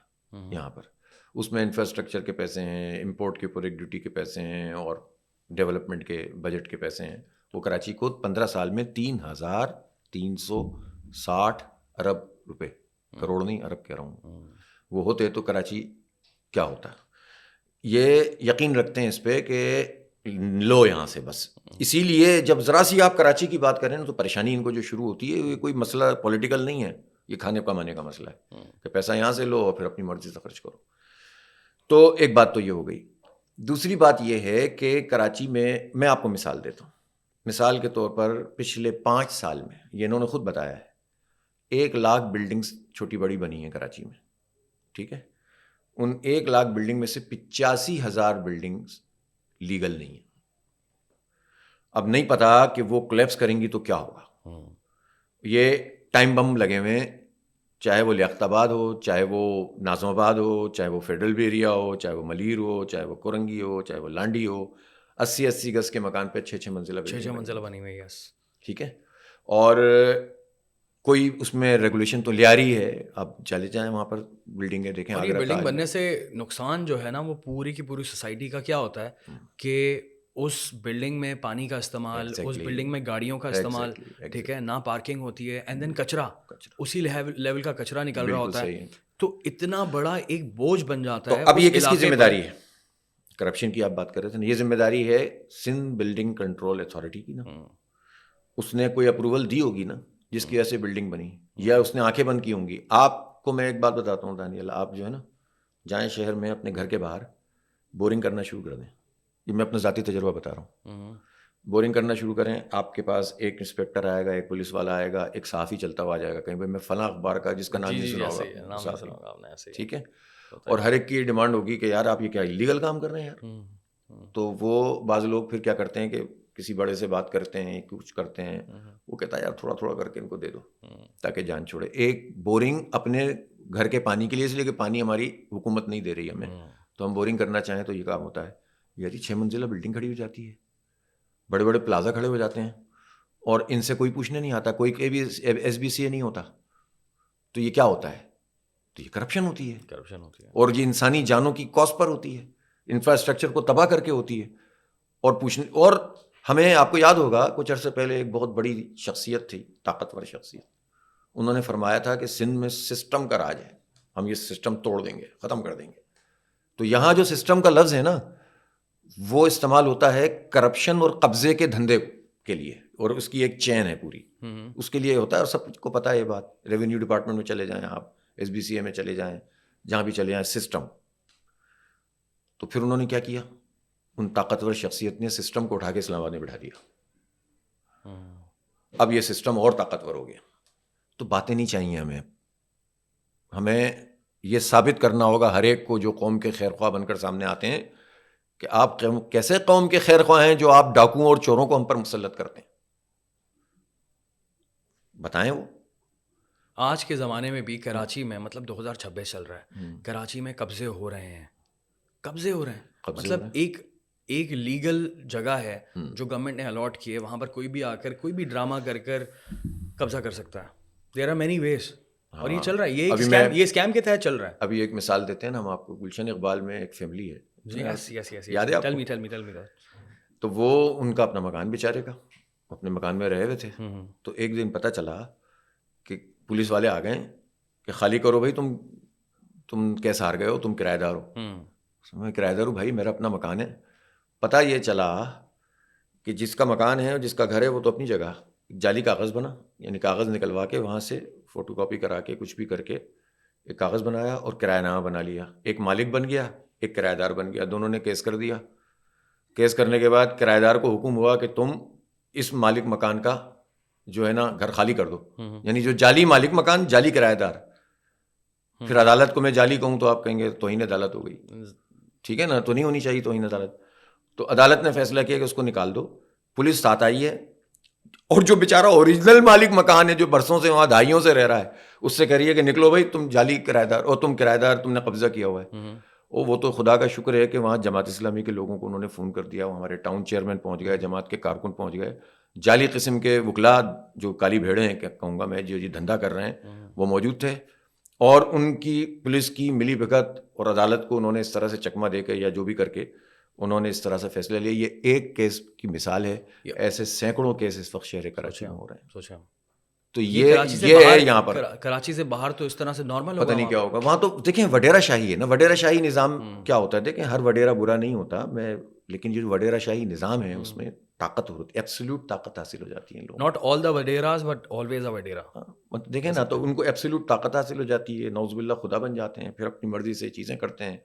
یہاں پر. اس میں انفراسٹرکچر کے پیسے ہیں, امپورٹ کے اوپر ایک ڈیوٹی کے پیسے ہیں, اور ڈیولپمنٹ کے بجٹ کے پیسے ہیں. وہ کراچی کو 15 سال میں 3,360 ارب روپے, کروڑ نہیں ارب کہہ رہا ہوں, وہ ہوتے تو کراچی کیا ہوتا. یہ یقین رکھتے ہیں اس پہ کہ لو یہاں سے بس. اسی لیے جب ذرا سی آپ کراچی کی بات کریں نا تو پریشانی ان کو جو شروع ہوتی ہے, یہ کوئی مسئلہ پولیٹیکل نہیں ہے, یہ کھانے کمانے کا مسئلہ ہے کہ پیسہ یہاں سے لو اور پھر اپنی مرضی سے خرچ کرو. تو ایک بات تو یہ ہو گئی. دوسری بات یہ ہے کہ کراچی میں آپ کو مثال دیتا ہوں. مثال کے طور پر پچھلے 5 سال میں یہ انہوں نے خود بتایا ہے 1 لاکھ بلڈنگز چھوٹی بڑی بنی ہیں کراچی میں, ٹھیک ہے. ان 1 لاکھ بلڈنگ میں سے 85,000 بلڈنگز لیگل نہیں ہے. اب نہیں پتا کہ وہ کولیپس کریں گی تو کیا ہوگا. یہ ٹائم بم لگے ہوئے ہیں, چاہے وہ لیاقت آباد ہو, چاہے وہ ناظم آباد ہو, چاہے وہ فیڈرل بیریا ہو, چاہے وہ ملیر ہو, چاہے وہ کورنگی ہو, چاہے وہ لانڈی ہو. 80 گز کے مکان پہ 6 منزلہ بنی ہوئی ہے. ٹھیک ہے. اور کوئی اس میں ریگولیشن تو لیاری ہے. آپ چلے جائیں وہاں پر بلڈنگیں دیکھیں. اور یہ بلڈنگ بننے سے نقصان جو ہے نا وہ پوری کی پوری سوسائٹی کا کیا ہوتا ہے کہ اس بلڈنگ میں پانی کا استعمال, اس بلڈنگ میں گاڑیوں کا استعمال, ٹھیک ہے, نہ پارکنگ ہوتی ہے, اینڈ دین کچرا, اسی لیول کا کچرا نکل رہا ہوتا ہے. تو اتنا بڑا ایک بوجھ بن جاتا ہے. اب یہ کس کی ذمہ داری ہے؟ کرپشن کی آپ بات کر رہے تھے. یہ ذمہ داری ہے سندھ بلڈنگ کنٹرول اتھارٹی کی نا. اس نے کوئی اپروول دی ہوگی نا جس کی وجہ سے بلڈنگ بنی, یا اس نے آنکھیں بند کی ہوں گی. آپ کو میں ایک بات بتاتا ہوں دانیال, آپ جو ہے نا جائیں شہر میں اپنے گھر کے باہر بورنگ کرنا شروع کر دیں. یہ میں اپنا ذاتی تجربہ بتا رہا ہوں. بورنگ کرنا شروع کریں, آپ کے پاس ایک انسپیکٹر آئے گا, ایک پولیس والا آئے گا, ایک صحافی چلتا ہوا آ جائے گا کہیں پہ, میں فلاں اخبار کا جس کا نام نہیں سنا ہوگا, ٹھیک ہے, اور ہر ایک کی ڈیمانڈ ہوگی کہ یار آپ یہ کیا ایلیگل کام کر رہے ہیں یار. تو وہ بعض لوگ پھر کیا کرتے ہیں کہ کسی بڑے سے بات کرتے ہیں, کچھ کرتے ہیں, وہ کہتا ہے یار تھوڑا تھوڑا کر کے ان کو دے دو تاکہ جان چھوڑے. ایک بورنگ اپنے گھر کے پانی کے لیے, اس لیے کہ پانی ہماری حکومت نہیں دے رہی ہمیں, تو ہم بورنگ کرنا چاہیں تو یہ کام ہوتا ہے. یار 6 منزلہ بلڈنگ کھڑی ہو جاتی ہے, بڑے بڑے پلازا کھڑے ہو جاتے ہیں, اور ان سے کوئی پوچھنے نہیں آتا, کوئی ایس بی سی نہیں ہوتا. تو یہ کیا ہوتا ہے؟ تو یہ کرپشن ہوتی ہے. اور یہ انسانی جانوں کی کاسٹ پر ہوتی ہے, انفراسٹرکچر کو تباہ کر کے ہوتی ہے. اور ہمیں, آپ کو یاد ہوگا کچھ عرصے پہلے ایک بہت بڑی شخصیت تھی, طاقتور شخصیت, انہوں نے فرمایا تھا کہ سندھ میں سسٹم کا راج ہے, ہم یہ سسٹم توڑ دیں گے, ختم کر دیں گے. تو یہاں جو سسٹم کا لفظ ہے نا وہ استعمال ہوتا ہے کرپشن اور قبضے کے دھندے کے لیے, اور اس کی ایک چین ہے پوری, اس کے لیے ہوتا ہے. اور سب کو پتہ ہے یہ بات. ریونیو ڈپارٹمنٹ میں چلے جائیں آپ, ایس بی سی اے میں چلے جائیں, جہاں بھی چلے جائیں, سسٹم. تو پھر انہوں نے کیا کیا, ان طاقتور شخصیت نے سسٹم کو اٹھا کے اسلام آباد میں بٹھا دیا. اب یہ سسٹم اور طاقتور ہو گیا. تو باتیں نہیں چاہیے ہمیں یہ ثابت کرنا ہوگا ہر ایک کو جو قوم کے خیر خواہ بن کر سامنے آتے ہیں کہ آپ کیسے قوم کے خیر خواہ ہیں جو آپ ڈاکوؤں اور چوروں کو ہم پر مسلط کرتے ہیں. بتائیں. وہ آج کے زمانے میں بھی کراچی میں, مطلب 2026 چل رہا ہے, کراچی میں قبضے ہو رہے ہیں. مطلب ایک لیگل جگہ ہے جو گورنمنٹ نے الاٹ کی ہے, وہاں پر کوئی بھی آ کر کوئی بھی ڈرامہ کر کر قبضہ کر سکتا ہے. دیر آر مینی ویز, اور یہ چل رہا ہے, یہ اسکیم کے تحت چل رہا ہے. ابھی ایک مثال دیتے ہیں نا ہم آپ کو. گلشن اقبال میں ایک فیملی ہے, یاد ہے آپ کو؟ تو وہ ان کا اپنا مکان بیچارے کا, اپنے مکان میں رہے ہوئے تھے. تو ایک دن پتہ چلا کہ پولیس والے آ گئے کہ خالی کرو بھائی, تم کیسے ہار گئے ہو, تم کرایہ دار ہو. میں کرایہ دار ہوں بھائی, میرا اپنا مکان ہے. پتہ یہ چلا کہ جس کا مکان ہے اور جس کا گھر ہے وہ تو اپنی جگہ, جعلی کاغذ بنا, یعنی کاغذ نکلوا کے وہاں سے فوٹو کاپی کرا کے کچھ بھی کر کے ایک کاغذ بنایا اور کرایہ نامہ بنا لیا. ایک مالک بن گیا, ایک کرایہ دار بن گیا. دونوں نے کیس کر دیا. کیس کرنے کے بعد کرایہ دار کو حکم ہوا کہ تم اس مالک مکان کا جو ہے نا گھر خالی کر دو. یعنی جو جعلی مالک مکان, جعلی کرایہ دار. پھر عدالت کو میں جعلی کہوں تو آپ کہیں گے توہین عدالت ہو گئی, ٹھیک ہے نا, تو نہیں ہونی چاہیے توہین عدالت. تو عدالت نے فیصلہ کیا کہ اس کو نکال دو. پولیس ساتھ آئی ہے, اور جو بیچارہ اوریجنل مالک مکان ہے جو برسوں سے وہاں دہائیوں سے رہ رہا ہے, اس سے کہہ رہی ہے کہ نکلو بھائی, تم جعلی کرایہ دار, اور تم کرایہ دار, تم نے قبضہ کیا ہوا ہے. وہ تو خدا کا شکر ہے کہ وہاں جماعت اسلامی کے لوگوں کو انہوں نے فون کر دیا, ہمارے ٹاؤن چیئرمین پہنچ گئے, جماعت کے کارکن پہنچ گئے. جعلی قسم کے وکلا جو کالی بھیڑیں ہیں کیا کہوں گا میں, جو دھندا کر رہے ہیں, وہ موجود تھے. اور ان کی پولیس کی ملی بھگت اور عدالت کو انہوں نے اس طرح سے چکمہ دے کے یا جو بھی کر کے انہوں نے اس طرح سے فیصلہ لیا. یہ ایک کیس کی مثال ہے, ایسے سینکڑوں کیس اس وقت شہر کراچی میں ہو رہے ہیں. تو یہ ہے یہاں پر. کراچی سے باہر تو اس طرح سے نارمل پتہ نہیں کیا ہوگا وہاں. تو دیکھیں وڈیرا شاہی ہے نا, وڈیرا شاہی نظام کیا ہوتا ہے. دیکھیں ہر وڈیرا برا نہیں ہوتا, لیکن یہ جو وڈیرا شاہی نظام ہے اس میں طاقت ہوتی ہے, ایبسلیوٹ طاقت حاصل ہو جاتی ہے لوگوں. Not all the waderas but always a wadera. دیکھیں نا, تو ان کو ایبسلیوٹ طاقت حاصل ہو جاتی ہے, نعوذ باللہ خدا بن جاتے ہیں, پھر اپنی مرضی سے چیزیں کرتے ہیں.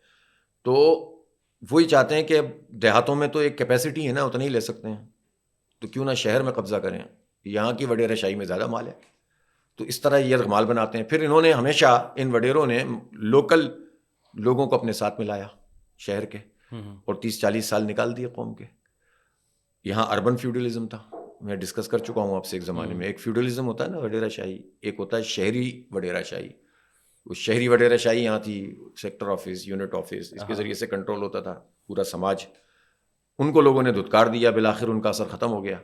تو وہی چاہتے ہیں کہ اب دیہاتوں میں تو ایک کیپیسٹی ہے نا, اتنا ہی لے سکتے ہیں, تو کیوں نہ شہر میں قبضہ کریں, یہاں کی وڈیرا شاہی میں زیادہ مال ہے. تو اس طرح یہ مال بناتے ہیں. پھر انہوں نے ہمیشہ ان وڈیروں نے لوکل لوگوں کو اپنے ساتھ ملایا شہر کے, اور 30-40 سال نکال دیے قوم کے. یہاں اربن فیوڈلزم تھا, میں ڈسکس کر چکا ہوں آپ سے ایک زمانے میں. ایک فیوڈلزم ہوتا ہے نا وڈیرا شاہی, ایک ہوتا ہے شہری وڈیرا شاہی. وہ شہری وڈیرا شاہی یہاں تھی, سیکٹر آفس, یونٹ آفس, اس کے ذریعے سے کنٹرول ہوتا تھا پورا سماج. ان کو لوگوں نے دھتکار دیا, بالآخر ان کا اثر ختم ہو گیا.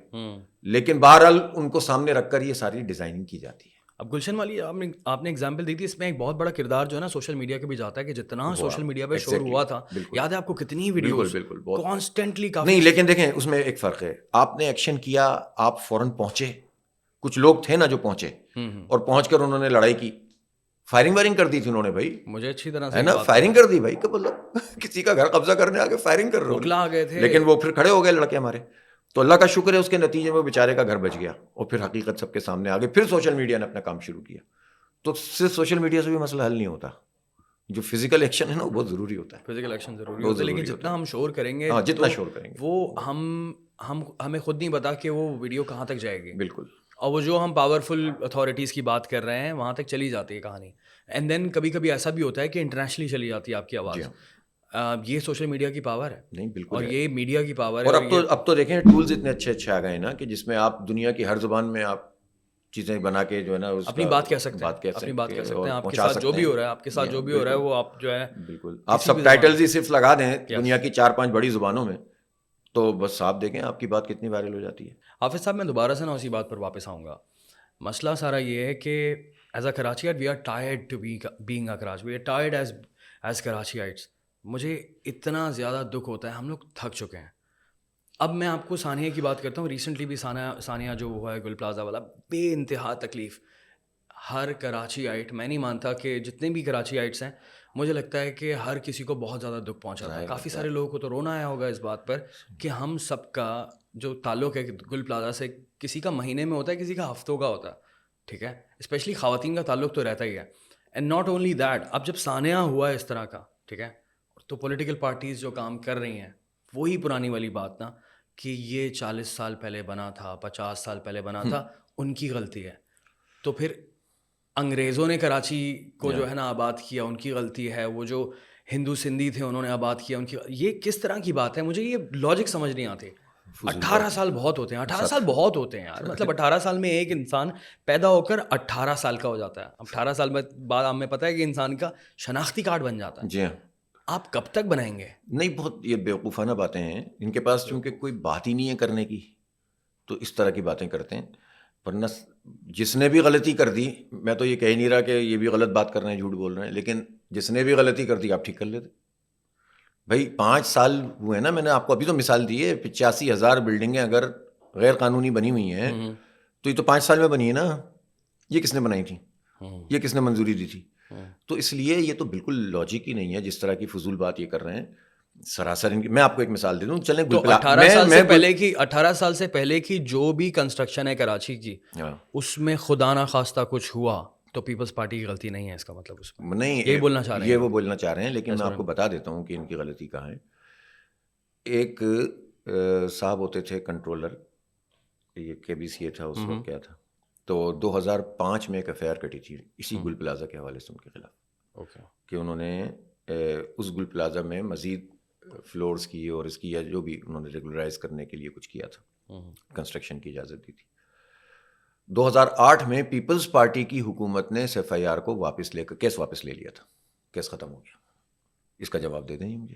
لیکن بہرحال ان کو سامنے رکھ کر یہ ساری ڈیزائننگ کی جاتی ہے. اب گلشن والی آپ نے اگزامپل دی تھی, اس میں ایک بہت بڑا کردار جو ہے نا سوشل میڈیا کا بھی جاتا ہے, کہ جتنا سوشل میڈیا پہ شور ہوا تھا, یاد ہے آپ کو کتنی ویڈیوز کانسٹنٹلی کافی. نہیں لیکن دیکھیں اس میں ایک فرق ہے, آپ نے ایکشن کیا, آپ فوراً پہنچے. کچھ لوگ تھے نا جو پہنچے اور پہنچ کر انہوں نے لڑائی کی, فائرنگ وائرنگ کر دی تھی انہوں نے. بھائی مجھے اچھی طرح سے ہے نا, فائرنگ کر دی بھائی, کہ مطلب کسی کا گھر قبضہ کرنے آگے فائرنگ کر رہے آ گئے تھے, لیکن وہ پھر کھڑے ہو گئے لڑکے ہمارے. تو اللہ کا شکر ہے اس کے نتیجے میں بیچارے کا گھر بچ گیا, اور پھر حقیقت سب کے سامنے آ گئی. پھر سوشل میڈیا نے اپنا کام شروع کیا. تو صرف سوشل میڈیا سے بھی مسئلہ حل نہیں ہوتا, جو فزیکل ایکشن ہے نا وہ بہت ضروری ہوتا ہے. فزیکل ایکشن ضروری ہوتا ہے, لیکن جتنا ہم شور کریں گے, جتنا شور کریں گے, وہ ہمیں خود نہیں پتا کہ وہ ویڈیو کہاں تک جائے گی. بالکل. اور وہ جو ہم پاورفل اتھارٹیز کی بات کر رہے ہیں وہاں تک چلی جاتی ہے کہانی. اینڈ دین کبھی کبھی ایسا بھی ہوتا ہے کہ انٹرنیشنلی چلی جاتی ہے آپ کی آواز. یہ سوشل میڈیا کی پاور ہے. نہیں بالکل, اور یہ میڈیا کی پاور ہے. اور اب تو دیکھیں ٹولز اتنے اچھے آ گئے نا, کہ جس میں آپ دنیا کی ہر زبان میں آپ چیزیں بنا کے جو ہے نا اپنی بات کہہ سکتے ہیں, اپنی بات کہہ سکتے ہیں. آپ کے ساتھ جو بھی ہو رہا ہے, آپ کے ساتھ جو بھی ہو رہا ہے وہ آپ جو ہے بالکل, آپ سب ٹائٹلز ہی صرف لگا دیں دنیا کی 4-5 بڑی زبانوں میں, تو بس آپ دیکھیں آپ کی بات کتنی وائرل ہو جاتی ہے. حافظ صاحب, میں دوبارہ سے نا اسی بات پر واپس آؤں گا. مسئلہ سارا یہ ہے کہ as a Karachi we are tired to being a Karachi, we are tired as Karachiites. مجھے اتنا زیادہ دکھ ہوتا ہے, ہم لوگ تھک چکے ہیں. اب میں آپ کو ثانیہ کی بات کرتا ہوں. ریسنٹلی بھی ثانیہ جو ہوا ہے گل پلازا والا, بے انتہا تکلیف. ہر کراچی آئٹ, میں نہیں مانتا کہ جتنے بھی کراچی آئٹس ہیں, مجھے لگتا ہے کہ ہر کسی کو بہت زیادہ دکھ پہنچا رہا ہے. کافی سارے لوگوں کو تو رونا آیا ہوگا اس بات پر کہ ہم سب کا جو تعلق ہے گل پلازا سے, کسی کا مہینے میں ہوتا ہے, کسی کا ہفتوں کا ہوتا ہے. ٹھیک ہے, اسپیشلی خواتین کا تعلق تو رہتا ہی ہے. اینڈ ناٹ اونلی دیٹ, اب جب ثانیہ ہوا ہے اس طرح کا, ٹھیک ہے, تو پولیٹیکل پارٹیز جو کام کر رہی ہیں, وہی پرانی والی بات نا کہ یہ 40 سال پہلے بنا تھا, 50 سال پہلے بنا تھا, ان کی غلطی ہے. تو پھر انگریزوں نے کراچی کو جو ہے نا آباد کیا, ان کی غلطی ہے. وہ جو ہندو سندھی تھے انہوں نے آباد کیا, ان کی. یہ کس طرح کی بات ہے, مجھے یہ لاجک سمجھ نہیں آتی. 18 سال بہت ہوتے ہیں, 18 سال بہت ہوتے ہیں یار. مطلب 18 سال میں ایک انسان پیدا ہو کر 18 سال کا ہو جاتا ہے. 18 سال بعد ہمیں پتہ ہے کہ انسان کا شناختی کارڈ بن جاتا ہے. جی ہاں. آپ کب تک بنائیں گے؟ نہیں, بہت یہ بیوقوفانہ باتیں ہیں ان کے پاس, چونکہ کوئی بات ہی نہیں ہے کرنے کی, تو اس طرح کی باتیں کرتے ہیں. ورنہ جس نے بھی غلطی کر دی, میں تو یہ کہہ نہیں رہا کہ یہ بھی غلط بات کر رہے ہیں, جھوٹ بول رہے ہیں, لیکن جس نے بھی غلطی کر دی آپ ٹھیک کر لیتے. بھائی 5 سال ہوئے نا, میں نے آپ کو ابھی تو مثال دی ہے, 85,000 بلڈنگیں اگر غیر قانونی بنی ہوئی ہیں تو یہ تو 5 سال میں بنی ہے نا. یہ کس نے بنائی تھی, یہ کس نے منظوری دی تھی؟ تو اس لیے یہ تو بالکل لاجک ہی نہیں ہے جس طرح کی فضول بات یہ کر رہے ہیں سراسر. میں آپ کو ایک مثال دے دوں, چلیں 18 سال سے پہلے کی جو بھی کنسٹرکشن ہے کراچی کی, اس میں خدا نہ خواستہ کچھ ہوا تو پیپلز پارٹی کی غلطی نہیں ہے, اس کا مطلب اس میں نہیں, یہ بولنا چاہ رہے ہیں. یہ وہ بولنا چاہ رہے ہیں, لیکن میں آپ کو بتا دیتا ہوں کہ ان کی غلطی کہاں ہے. ایک صاحب ہوتے تھے کنٹرولر, یہ KBCA تھا اس وقت, کیا تھا, تو 2005 میں ایک FIR کٹی تھی اسی گل پلازا کے حوالے سے ان کے خلاف, کہ انہوں نے اس گل پلازا میں مزید فلورز کی اور اس کی یا جو بھی انہوں نے ریگولرائز کرنے کے لیے کچھ کیا تھا, کنسٹرکشن کی اجازت دی تھی. 2008 میں پیپلز پارٹی کی حکومت نے اس FIR کو واپس لے کر کیس واپس لے لیا تھا, کیس ختم ہو گیا. اس کا جواب دے دیں مجھے,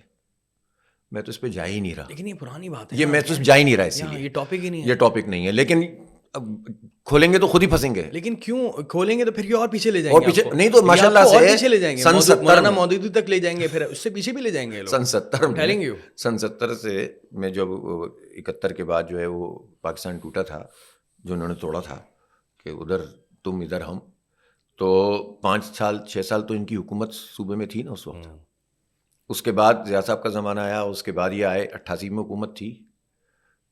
میں تو اس پہ جا ہی نہیں رہا. لیکن یہ پرانی بات ہے, یہ میں تو جا ہی نہیں رہا, اسی لیے یہ ٹاپک ہی نہیں ہے, یہ ٹاپک نہیں ہے. لیکن اب کھولیں گے تو خود ہی پھنسیں گے. لیکن کیوں کھولیں گے تو پھر یہ اور پیچھے لے جائیں گے, اور پیچھے نہیں تو ماشاءاللہ سے پیچھے لے جائیں گے, مولانا مودودی تک لے جائیں گے, پھر اس سے پیچھے بھی لے جائیں گے. سن 70 سے میں جب 71 کے بعد جو ہے وہ پاکستان ٹوٹا تھا, جو انہوں نے توڑا تھا کہ ادھر تم ادھر ہم, تو 5 سال 6 سال تو ان کی حکومت صوبے میں تھی نا اس وقت. اس کے بعد ضیاء صاحب کا زمانہ آیا, اس کے بعد یہ آئے, 88 میں حکومت تھی,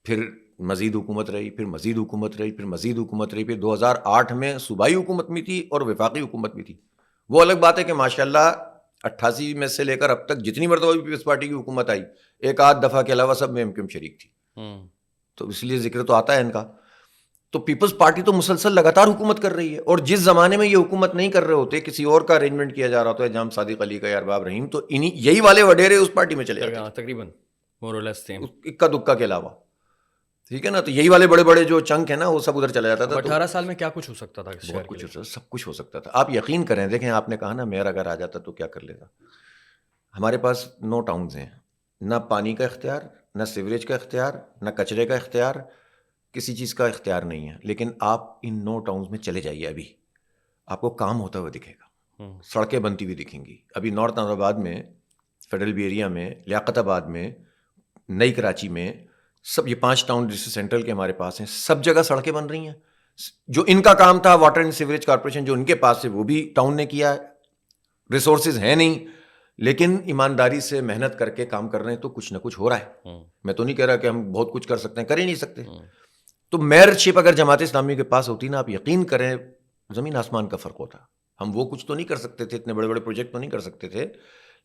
پھر مزید حکومت رہی, پھر مزید حکومت رہی, پھر مزید حکومت رہی, پھر 2008 میں صوبائی حکومت بھی تھی اور وفاقی حکومت بھی تھی. وہ الگ بات ہے کہ ماشاءاللہ 88 میں سے لے کر اب تک جتنی مرتبہ بھی پیپلز پارٹی کی حکومت آئی, ایک آدھ دفعہ کے علاوہ سب میں MQM شریک تھی, تو اس لیے ذکر تو آتا ہے ان کا. تو پیپلز پارٹی تو مسلسل لگاتار حکومت کر رہی ہے, اور جس زمانے میں یہ حکومت نہیں کر رہے ہوتے, کسی اور کا ارینجمنٹ کیا جا رہا ہوتا ہے, جام صادق علی کا یا ارباب رحیم, تو یہی والے وڈیرے اس پارٹی میں چلے جاتے ہیں تقریباً more or less same. اکا دکا کے علاوہ, ٹھیک ہے نا. تو یہی والے بڑے بڑے جو چنک ہیں نا, وہ سب ادھر چلا جاتا تھا. 18 سال میں کیا کچھ ہو سکتا تھا, بہت کچھ ہو سکتا, سب کچھ ہو سکتا تھا. آپ یقین کریں, دیکھیں آپ نے کہا نا میئر اگر آ جاتا تو کیا کر لیتا. ہمارے پاس 9 ٹاؤنز ہیں, نہ پانی کا اختیار, نہ سیوریج کا اختیار, نہ کچرے کا اختیار, کسی چیز کا اختیار نہیں ہے. لیکن آپ ان 9 ٹاؤنز میں چلے جائیے, ابھی آپ کو کام ہوتا ہوا دکھے گا, سڑکیں بنتی ہوئی دکھیں گی. ابھی نارتھ ناظر آباد میں, فیڈرل بی ایریا میں, لیاقت آباد میں, نئی کراچی میں, سب یہ 5 ٹاؤن جس سینٹرل کے ہمارے پاس ہیں, سب جگہ سڑکیں بن رہی ہیں. جو ان کا کام تھا واٹر اینڈ سیوریج کارپوریشن جو ان کے پاس ہے, وہ بھی ٹاؤن نے کیا ہے. ریسورسز ہیں نہیں, لیکن ایمانداری سے محنت کر کے کام کر رہے ہیں, تو کچھ نہ کچھ ہو رہا ہے. میں تو نہیں کہہ رہا کہ ہم بہت کچھ کر سکتے ہیں, کر ہی نہیں سکتے. تو میئر شپ اگر جماعت اسلامی کے پاس ہوتی نا, آپ یقین کریں زمین آسمان کا فرق ہوتا. ہم وہ کچھ تو نہیں کر سکتے تھے, اتنے بڑے بڑے پروجیکٹ تو نہیں کر سکتے تھے,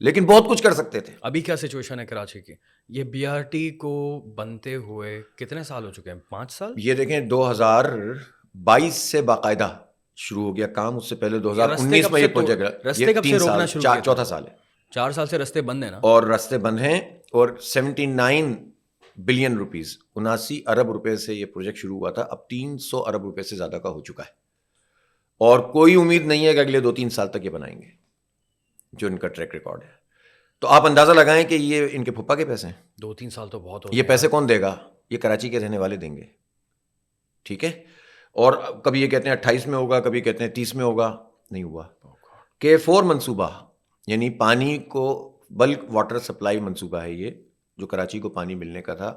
لیکن بہت کچھ کر سکتے تھے. ابھی کیا سچویشن ہے کراچی کی؟ یہ بی آر ٹی کو بنتے ہوئے کتنے سال ہو چکے ہیں؟ 5 سال. یہ دیکھیں 2022 سے باقاعدہ شروع ہو گیا کام, اس سے پہلے 2019 میں یہ پروجیکٹ. رستے کب سے روکنا شروع کیا؟ چوتھا سال ہے. 4 سال سے رستے بند ہیں نا. اور رستے بند ہیں, اور 79 بلین روپیز, 79 ارب روپے سے یہ پروجیکٹ شروع ہوا تھا. اب 300 ارب روپے سے زیادہ کا ہو چکا ہے, اور کوئی امید نہیں ہے کہ اگلے 2-3 سال تک یہ بنائیں گے, جو ان کا ٹریک ریکارڈ ہے. تو آپ اندازہ لگائیں کہ یہ ان کے پھپھا کے پیسے ہیں. 2-3 سال تو بہت ہو یہ پیسے کون دے گا؟ یہ کراچی کے رہنے والے دیں گے, ٹھیک ہے. اور کبھی یہ کہتے ہیں 28 میں ہوگا, کبھی کہتے ہیں 30 میں ہوگا. نہیں ہوا. K4 منصوبہ, یعنی پانی کو بلک واٹر سپلائی منصوبہ ہے یہ, جو کراچی کو پانی ملنے کا تھا.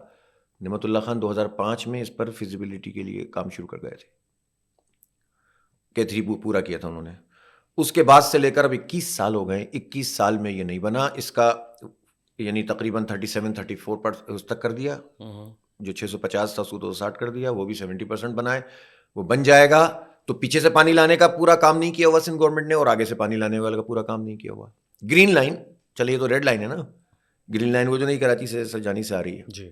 نعمت اللہ خان 2005 میں اس پر فیزیبلٹی کے لیے کام شروع کر گئے تھے. K3 پورا کیا تھا انہوں نے. اس کے بعد سے لے کر اب 21 سال ہو گئے. 21 سال میں یہ نہیں بنا. اس کا یعنی تقریباً 37-34% تک کر دیا, جو 650 تھا 260 کر دیا, وہ بھی 70% بنائے. وہ بن جائے گا. تو پیچھے سے پانی لانے کا پورا کام نہیں کیا ہوا سندھ گورنمنٹ نے, اور آگے سے پانی لانے والے کا پورا کام نہیں کیا ہوا. گرین لائن, چلیے تو ریڈ لائن ہے نا. گرین لائن وہ جو نہیں کراچی سے سرجانی سے آ رہی ہے جی,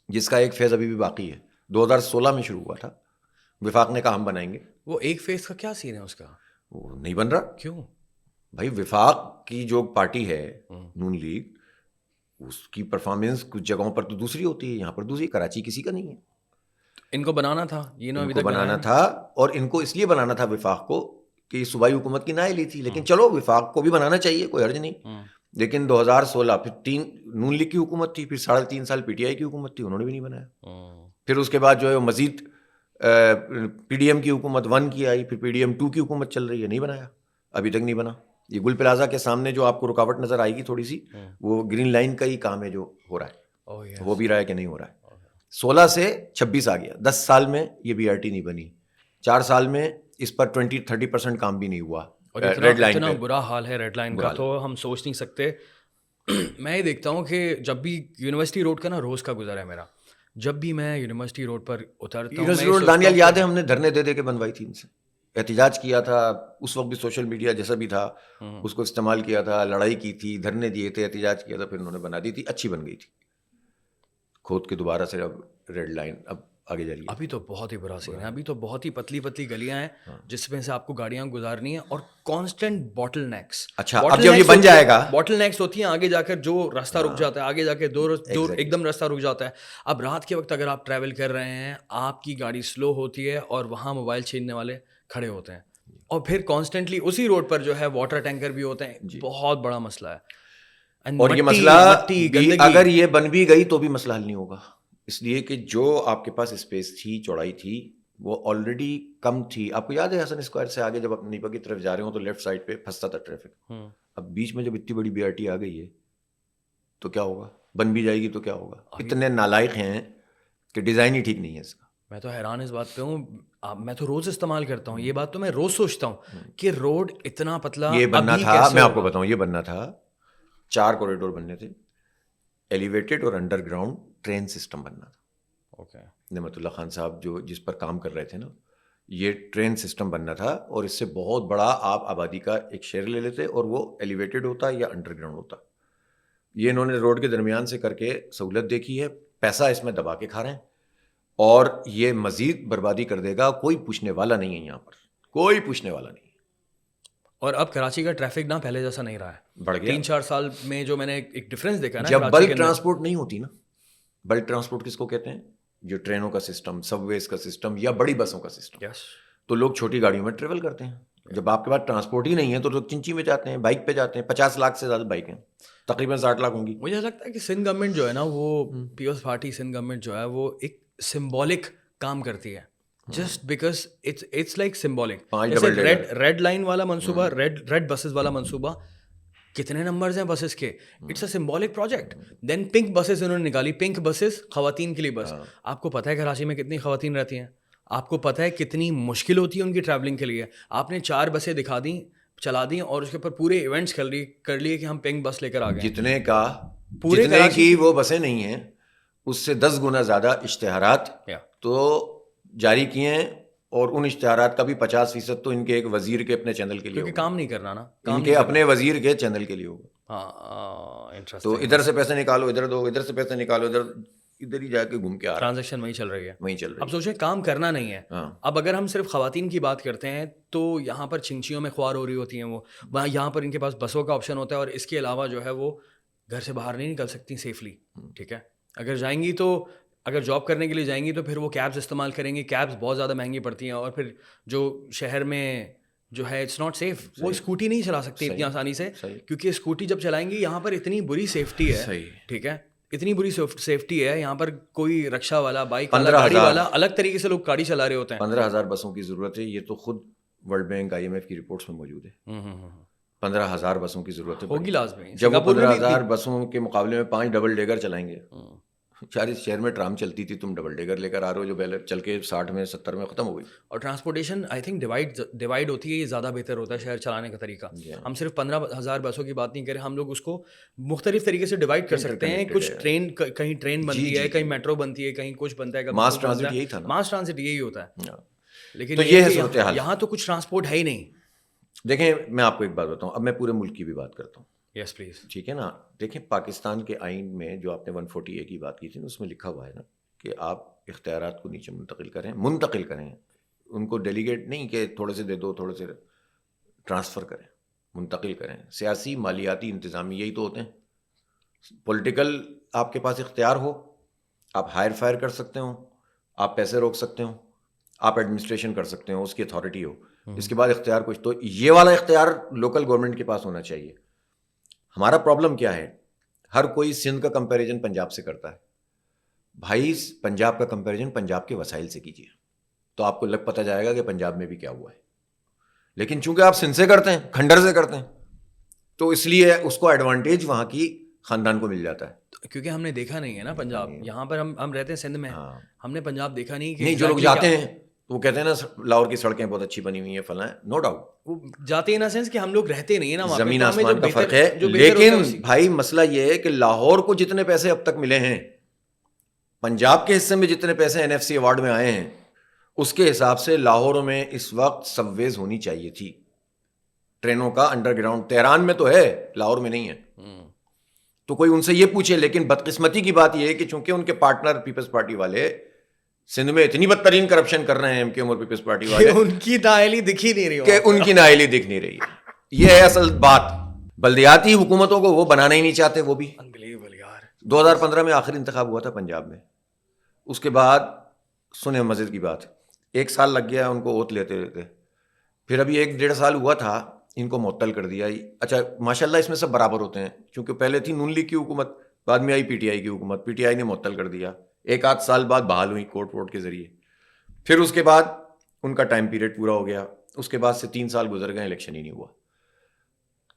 جس کا ایک فیز ابھی بھی باقی ہے. 2016 میں شروع ہوا تھا. وفاق نے کہا ہم بنائیں گے. وہ ایک فیز کا کیا سین ہے اس کا؟ وہ نہیں بن رہا. کیوں بھائی؟ وفاق کی جو پارٹی ہے نون لیگ, اس کی پرفارمنس کچھ جگہوں پر تو دوسری ہوتی ہے, یہاں پر دوسری. کراچی کسی کا نہیں ہے. ان کو بنانا تھا, ان کو بنانا تھا, اور ان کو اس لیے بنانا تھا وفاق کو کہ صوبائی حکومت کی نائلی تھی. لیکن چلو وفاق کو بھی بنانا چاہیے, کوئی حرج نہیں. لیکن 2016 پھر 3 نون لیگ کی حکومت تھی, پھر 3.5 سال پی ٹی آئی کی حکومت تھی, انہوں نے بھی نہیں بنایا. پھر اس کے بعد جو ہے مزید پی ڈی ایم کی حکومت 1 کی آئی, پھر پی ڈی ایم 2 کی حکومت چل رہی ہے, نہیں بنایا, ابھی تک نہیں بنا. یہ گل پلازا کے سامنے جو آپ کو رکاوٹ نظر آئے گی تھوڑی سی, وہ گرین لائن کا ہی کام ہے جو ہو رہا ہے. وہ بھی رہا ہے کہ نہیں ہو رہا ہے. 16 سے 26 آ گیا, 10 سال میں یہ بی آر ٹی نہیں بنی. 4 سال میں اس پر 20-30% کام بھی نہیں ہوا. اور اتنا برا حال ہے ریڈ لائن کا, تو ہم سوچ نہیں سکتے. میں یہ دیکھتا ہوں کہ جب بھی یونیورسٹی روڈ کا نا روز کا گزر ہے میرا, جب بھی میں یونیورسٹی روڈ پر اترتا ہوں. یونیورسٹی روڈ دانیال یاد ہے, ہم نے دھرنے دے کے بنوائی تھی, ان سے احتجاج کیا تھا. اس وقت بھی سوشل میڈیا جیسا بھی تھا اس کو استعمال کیا تھا, لڑائی کی تھی, دھرنے دیے تھے, احتجاج کیا تھا, پھر انہوں نے بنا دی تھی, اچھی بن گئی تھی. کھود کے دوبارہ سے اب ریڈ لائن اب آگے جا رہی ہے. ابھی تو بہت ہی برا سین ہے. ابھی تو بہت ہی پتلی پتلی گلیاں ہیں جس میں سے آپ کو گاڑیاں گزارنی ہیں, اور کانسٹنٹ باٹل نیکس. اچھا, اب جب یہ بن جائے گا, باٹل نیکس ہوتی ہیں آگے جا کر, جو راستہ رک جاتا ہے, آگے جا کے دور ایک دم راستہ رک جاتا ہے. اب رات کے وقت اگر آپ ٹریول کر رہے ہیں, آپ کی گاڑی سلو ہوتی ہے اور وہاں موبائل چھیننے والے کھڑے ہوتے ہیں, اور پھر کانسٹنٹلی اسی روڈ پر جو ہے واٹر ٹینکر بھی ہوتے ہیں. بہت بڑا مسئلہ ہے. اور یہ مسئلہ اگر یہ بن بھی گئی تو بھی مسئلہ حل نہیں ہوگا, اس لیے کہ جو آپ کے پاس اسپیس تھی, چوڑائی تھی, وہ آلریڈی کم تھی. آپ کو یاد ہے حسن اسکوائر سے آگے جب آپ نیپا کی طرف جا رہے ہوں تو لیفٹ سائڈ پہ پھنستا تھا ٹریفک. اب بیچ میں جب اتنی بڑی بی آر ٹی آ گئی ہے تو کیا ہوگا؟ بن بھی جائے گی تو کیا ہوگا؟ اتنے نالائق ہیں کہ ڈیزائن ہی ٹھیک نہیں ہے اس کا. میں تو حیران اس بات پہ ہوں. میں تو روز استعمال کرتا ہوں یہ بات, تو میں روز سوچتا ہوں کہ روڈ اتنا پتلا. یہ بننا تھا, میں آپ کو بتاؤں, یہ بننا تھا, 4 کوریڈور بننے تھے, ایلیویٹڈ اور انڈر گراؤنڈ ٹرین سسٹم بننا تھا. نعمت اللہ خان صاحب جو جس پر کام کر رہے تھے نا, یہ ٹرین سسٹم بننا تھا, اور اس سے بہت بڑا آپ آبادی کا ایک شیئر لے لیتے, اور وہ ایلیویٹڈ ہوتا یا انڈر گراؤنڈ ہوتا. یہ انہوں نے روڈ کے درمیان سے کر کے سہولت دیکھی ہے, پیسہ اس میں دبا کے کھا رہے ہیں, اور یہ مزید بربادی کر دے گا. کوئی پوچھنے والا نہیں ہے یہاں پر, کوئی پوچھنے والا نہیں. اور اب کراچی کا ٹریفک نا پہلے جیسا نہیں رہا ہے, بڑھ گیا 3-4 سال میں جو میں نے ایک ڈفرینس دیکھا نا. جب بلک ٹرانسپورٹ نہیں ہوتی نا, بلک ٹرانسپورٹ کس کو کہتے ہیں؟ جو ٹرینوں کا سسٹم, سب ویز کا سسٹم یا بڑی بسوں کا سسٹم. تو لوگ چھوٹی گاڑیوں میں ٹریول کرتے ہیں. جب آپ کے پاس ٹرانسپورٹ ہی نہیں ہے تو لوگ چنچی میں جاتے ہیں, بائک پہ جاتے ہیں. 50 لاکھ سے زیادہ بائک ہیں, تقریباً 60 لاکھ ہوں گی. مجھے لگتا ہے کہ سندھ گورنمنٹ جو ہے نا, وہ پیپلز پارٹی سندھ گورنمنٹ جو ہے وہ ایک سمبولک کام کرتی ہے, just because it's like symbolic. Red line والا منصوبہ, ریڈ بسز والا منصوبہ, کتنے نمبرز ہیں بسز کے, it's a symbolic project. Then pink buses انہوں نے نکالی, پنک بسز خواتین کے لیے بس. آپ کو پتہ ہے کراچی میں کتنی خواتین رہتی ہیں, آپ کو پتہ ہے کتنی مشکل ہوتی ہے ان کی ٹریولنگ کے لیے. آپ نے 4 بسیں دکھا دیں, چلا دیں, اور اس کے اوپر پورے ایونٹس کر لیے کہ ہم پنک بس لے کر آ گئے. جتنے کی وہ بسیں نہیں ہیں, اس سے 10 گنا زیادہ اشتہارات تو جاری کیے ہیں, اور ان اشتہارات کا بھی 50% تو ان کے ایک وزیر کے اپنے چینل کے لیے, کیونکہ کام نہیں کرنا نا, ان کے اپنے وزیر کے چینل کے لیے ہوگا. ہاں, تو ادھر سے پیسے نکالو, ادھر دو, ادھر سے پیسے نکالو, ادھر ہی جا کے گھوم کے آ رہا ہے. ٹرانزیکشن وہیں چل رہی ہے, وہیں چل رہی ہے. اب سوچیں کام کرنا نہیں ہے. اب اگر ہم صرف خواتین کی بات کرتے ہیں تو یہاں پر چنچیوں میں خوار ہو رہی ہوتی ہیں وہ, وہاں یہاں پر ان کے پاس بسوں کا آپشن ہوتا ہے, اور اس کے علاوہ جو ہے وہ گھر سے باہر نہیں نکل سکتی سیفلی. ٹھیک ہے, اگر جائیں گی تو اگر جاب کرنے کے لیے جائیں گی تو پھر وہ کیبز استعمال کریں گی. کیبز بہت زیادہ مہنگی پڑتی ہیں, اور پھر جو شہر میں جو ہے اٹس ناٹ سیف, وہ اسکوٹی نہیں چلا سکتی اتنی آسانی سے, کیونکہ اسکوٹی جب چلائیں گی یہاں پر اتنی بری سیفٹی ہے. ٹھیک ہے, اتنی بری سیفٹی ہے یہاں پر, کوئی رکشا والا, بائک والا, گاڑی والا, الگ طریقے سے لوگ گاڑی چلا رہے ہوتے ہیں. 15,000 بسوں کی ضرورت ہے, یہ تو خود ورلڈ بینک IMF کی رپورٹس میں موجود ہے. 15,000 بسوں کی ضرورت ہے, ہوگی لازمی. جب وہ 15,000 بسوں کے مقابلے میں 5 ڈبل ڈیگر چلائیں گے. شاید اس شہر میں ٹرام چلتی تھی, تم ڈبل ڈیگر لے کر آ رہے ہو جو پہلے چل کے 60 میں 70 میں ختم ہو گئی. اور ٹرانسپورٹیشن آئی تھنک ڈیوائڈ ہوتی ہے, یہ زیادہ بہتر ہوتا ہے شہر چلانے کا طریقہ. ہم صرف 15,000 بسوں کی بات نہیں کریں, ہم لوگ اس کو مختلف طریقے سے ڈیوائڈ کر سکتے ہیں. کچھ ٹرین, کہیں ٹرین بنتی ہے, کہیں میٹرو بنتی ہے, کہیں کچھ بنتا ہے. ماس ٹرانزٹ یہی تھا نا, ماس ٹرانزٹ یہی ہوتا ہے. لیکن یہ ہے صورتحال. یہاں تو کچھ ٹرانسپورٹ ہے ہی نہیں. دیکھیں میں آپ کو ایک بات بتاؤں, اب میں پورے ملک کی بھی بات کرتا ہوں. یس پلیز. ٹھیک ہے نا, دیکھیں پاکستان کے آئین میں جو آپ نے 140A کی بات کی تھی نا, اس میں لکھا ہوا ہے نا کہ آپ اختیارات کو نیچے منتقل کریں, ان کو ڈیلیگیٹ نہیں کہ تھوڑے سے دے دو, تھوڑے سے ٹرانسفر کریں, منتقل کریں. سیاسی, مالیاتی, انتظامی, یہی تو ہوتے ہیں. پولیٹیکل آپ کے پاس اختیار ہو, آپ ہائر فائر کر سکتے ہو, آپ پیسے روک سکتے ہو, آپ ایڈمنسٹریشن کر سکتے ہو, اس کی اتھارٹی ہو. اس کے بعد اختیار کچھ, تو یہ والا اختیار لوکل گورنمنٹ کے پاس ہونا چاہیے. ہمارا پرابلم کیا ہے, ہر کوئی سندھ کا کمپیریزن پنجاب سے کرتا ہے. بھائی پنجاب کا کمپیریزن پنجاب کے وسائل سے کیجیے, تو آپ کو پتہ جائے گا کہ پنجاب میں بھی کیا ہوا ہے. لیکن چونکہ آپ سندھ سے کرتے ہیں, کھنڈر سے کرتے ہیں, تو اس لیے اس کو ایڈوانٹیج وہاں کی خاندان کو مل جاتا ہے. کیونکہ ہم نے دیکھا نہیں ہے نا پنجاب, یہاں پر ہم رہتے ہیں سندھ میں, ہم نے پنجاب دیکھا نہیں. نہیں, جو لوگ جاتے ہیں وہ کہتے ہیں نا لاہور کی سڑکیں بہت اچھی بنی ہوئی ہیں فلاں, نو ڈاؤٹ وہ جاتے ہیں نا سینس کہ ہم لوگ رہتے نہیں ہیں نا, زمین آسمان کا فرق ہے. لیکن بھائی مسئلہ یہ ہے کہ لاہور کو جتنے پیسے اب تک ملے ہیں, پنجاب کے حصے میں جتنے پیسے NFC ایوارڈ میں آئے ہیں, اس کے حساب سے لاہور میں اس وقت سب ویز ہونی چاہیے تھی ٹرینوں کا, انڈر گراؤنڈ. تہران میں تو ہے, لاہور میں نہیں ہے. تو کوئی ان سے یہ پوچھے. لیکن بدقسمتی کی بات یہ ہے کہ چونکہ ان کے پارٹنر پیپلز پارٹی والے سندھ میں اتنی بدترین کرپشن کر رہے ہیں, MKM اور پیپلز پارٹی والے, ان کی نااہلی دکھ ہی نہیں رہی کہ ان کی نااہلی دکھ نہیں رہی ہے. یہ ہے اصل بات. بلدیاتی حکومتوں کو وہ بنانا ہی نہیں چاہتے. وہ بھی 2015 میں آخری انتخاب ہوا تھا پنجاب میں, اس کے بعد سنیں مسجد کی بات, 1 سال لگ گیا ان کو اوت لیتے لیتے. پھر ابھی 1-1.5 سال ہوا تھا, ان کو معطل کر دیا. اچھا ماشاءاللہ اس میں سب برابر ہوتے ہیں, کیونکہ پہلے تھی نون لیگ کی حکومت, بعد میں آئی PTI کی حکومت, PTI نے معطل کر دیا. 1-8 سال بعد بحال ہوئی کورٹ ووٹ کے ذریعے. پھر اس کے بعد ان کا ٹائم پیریڈ پورا ہو گیا. اس کے بعد سے 3 سال گزر گئے, الیکشن ہی نہیں ہوا.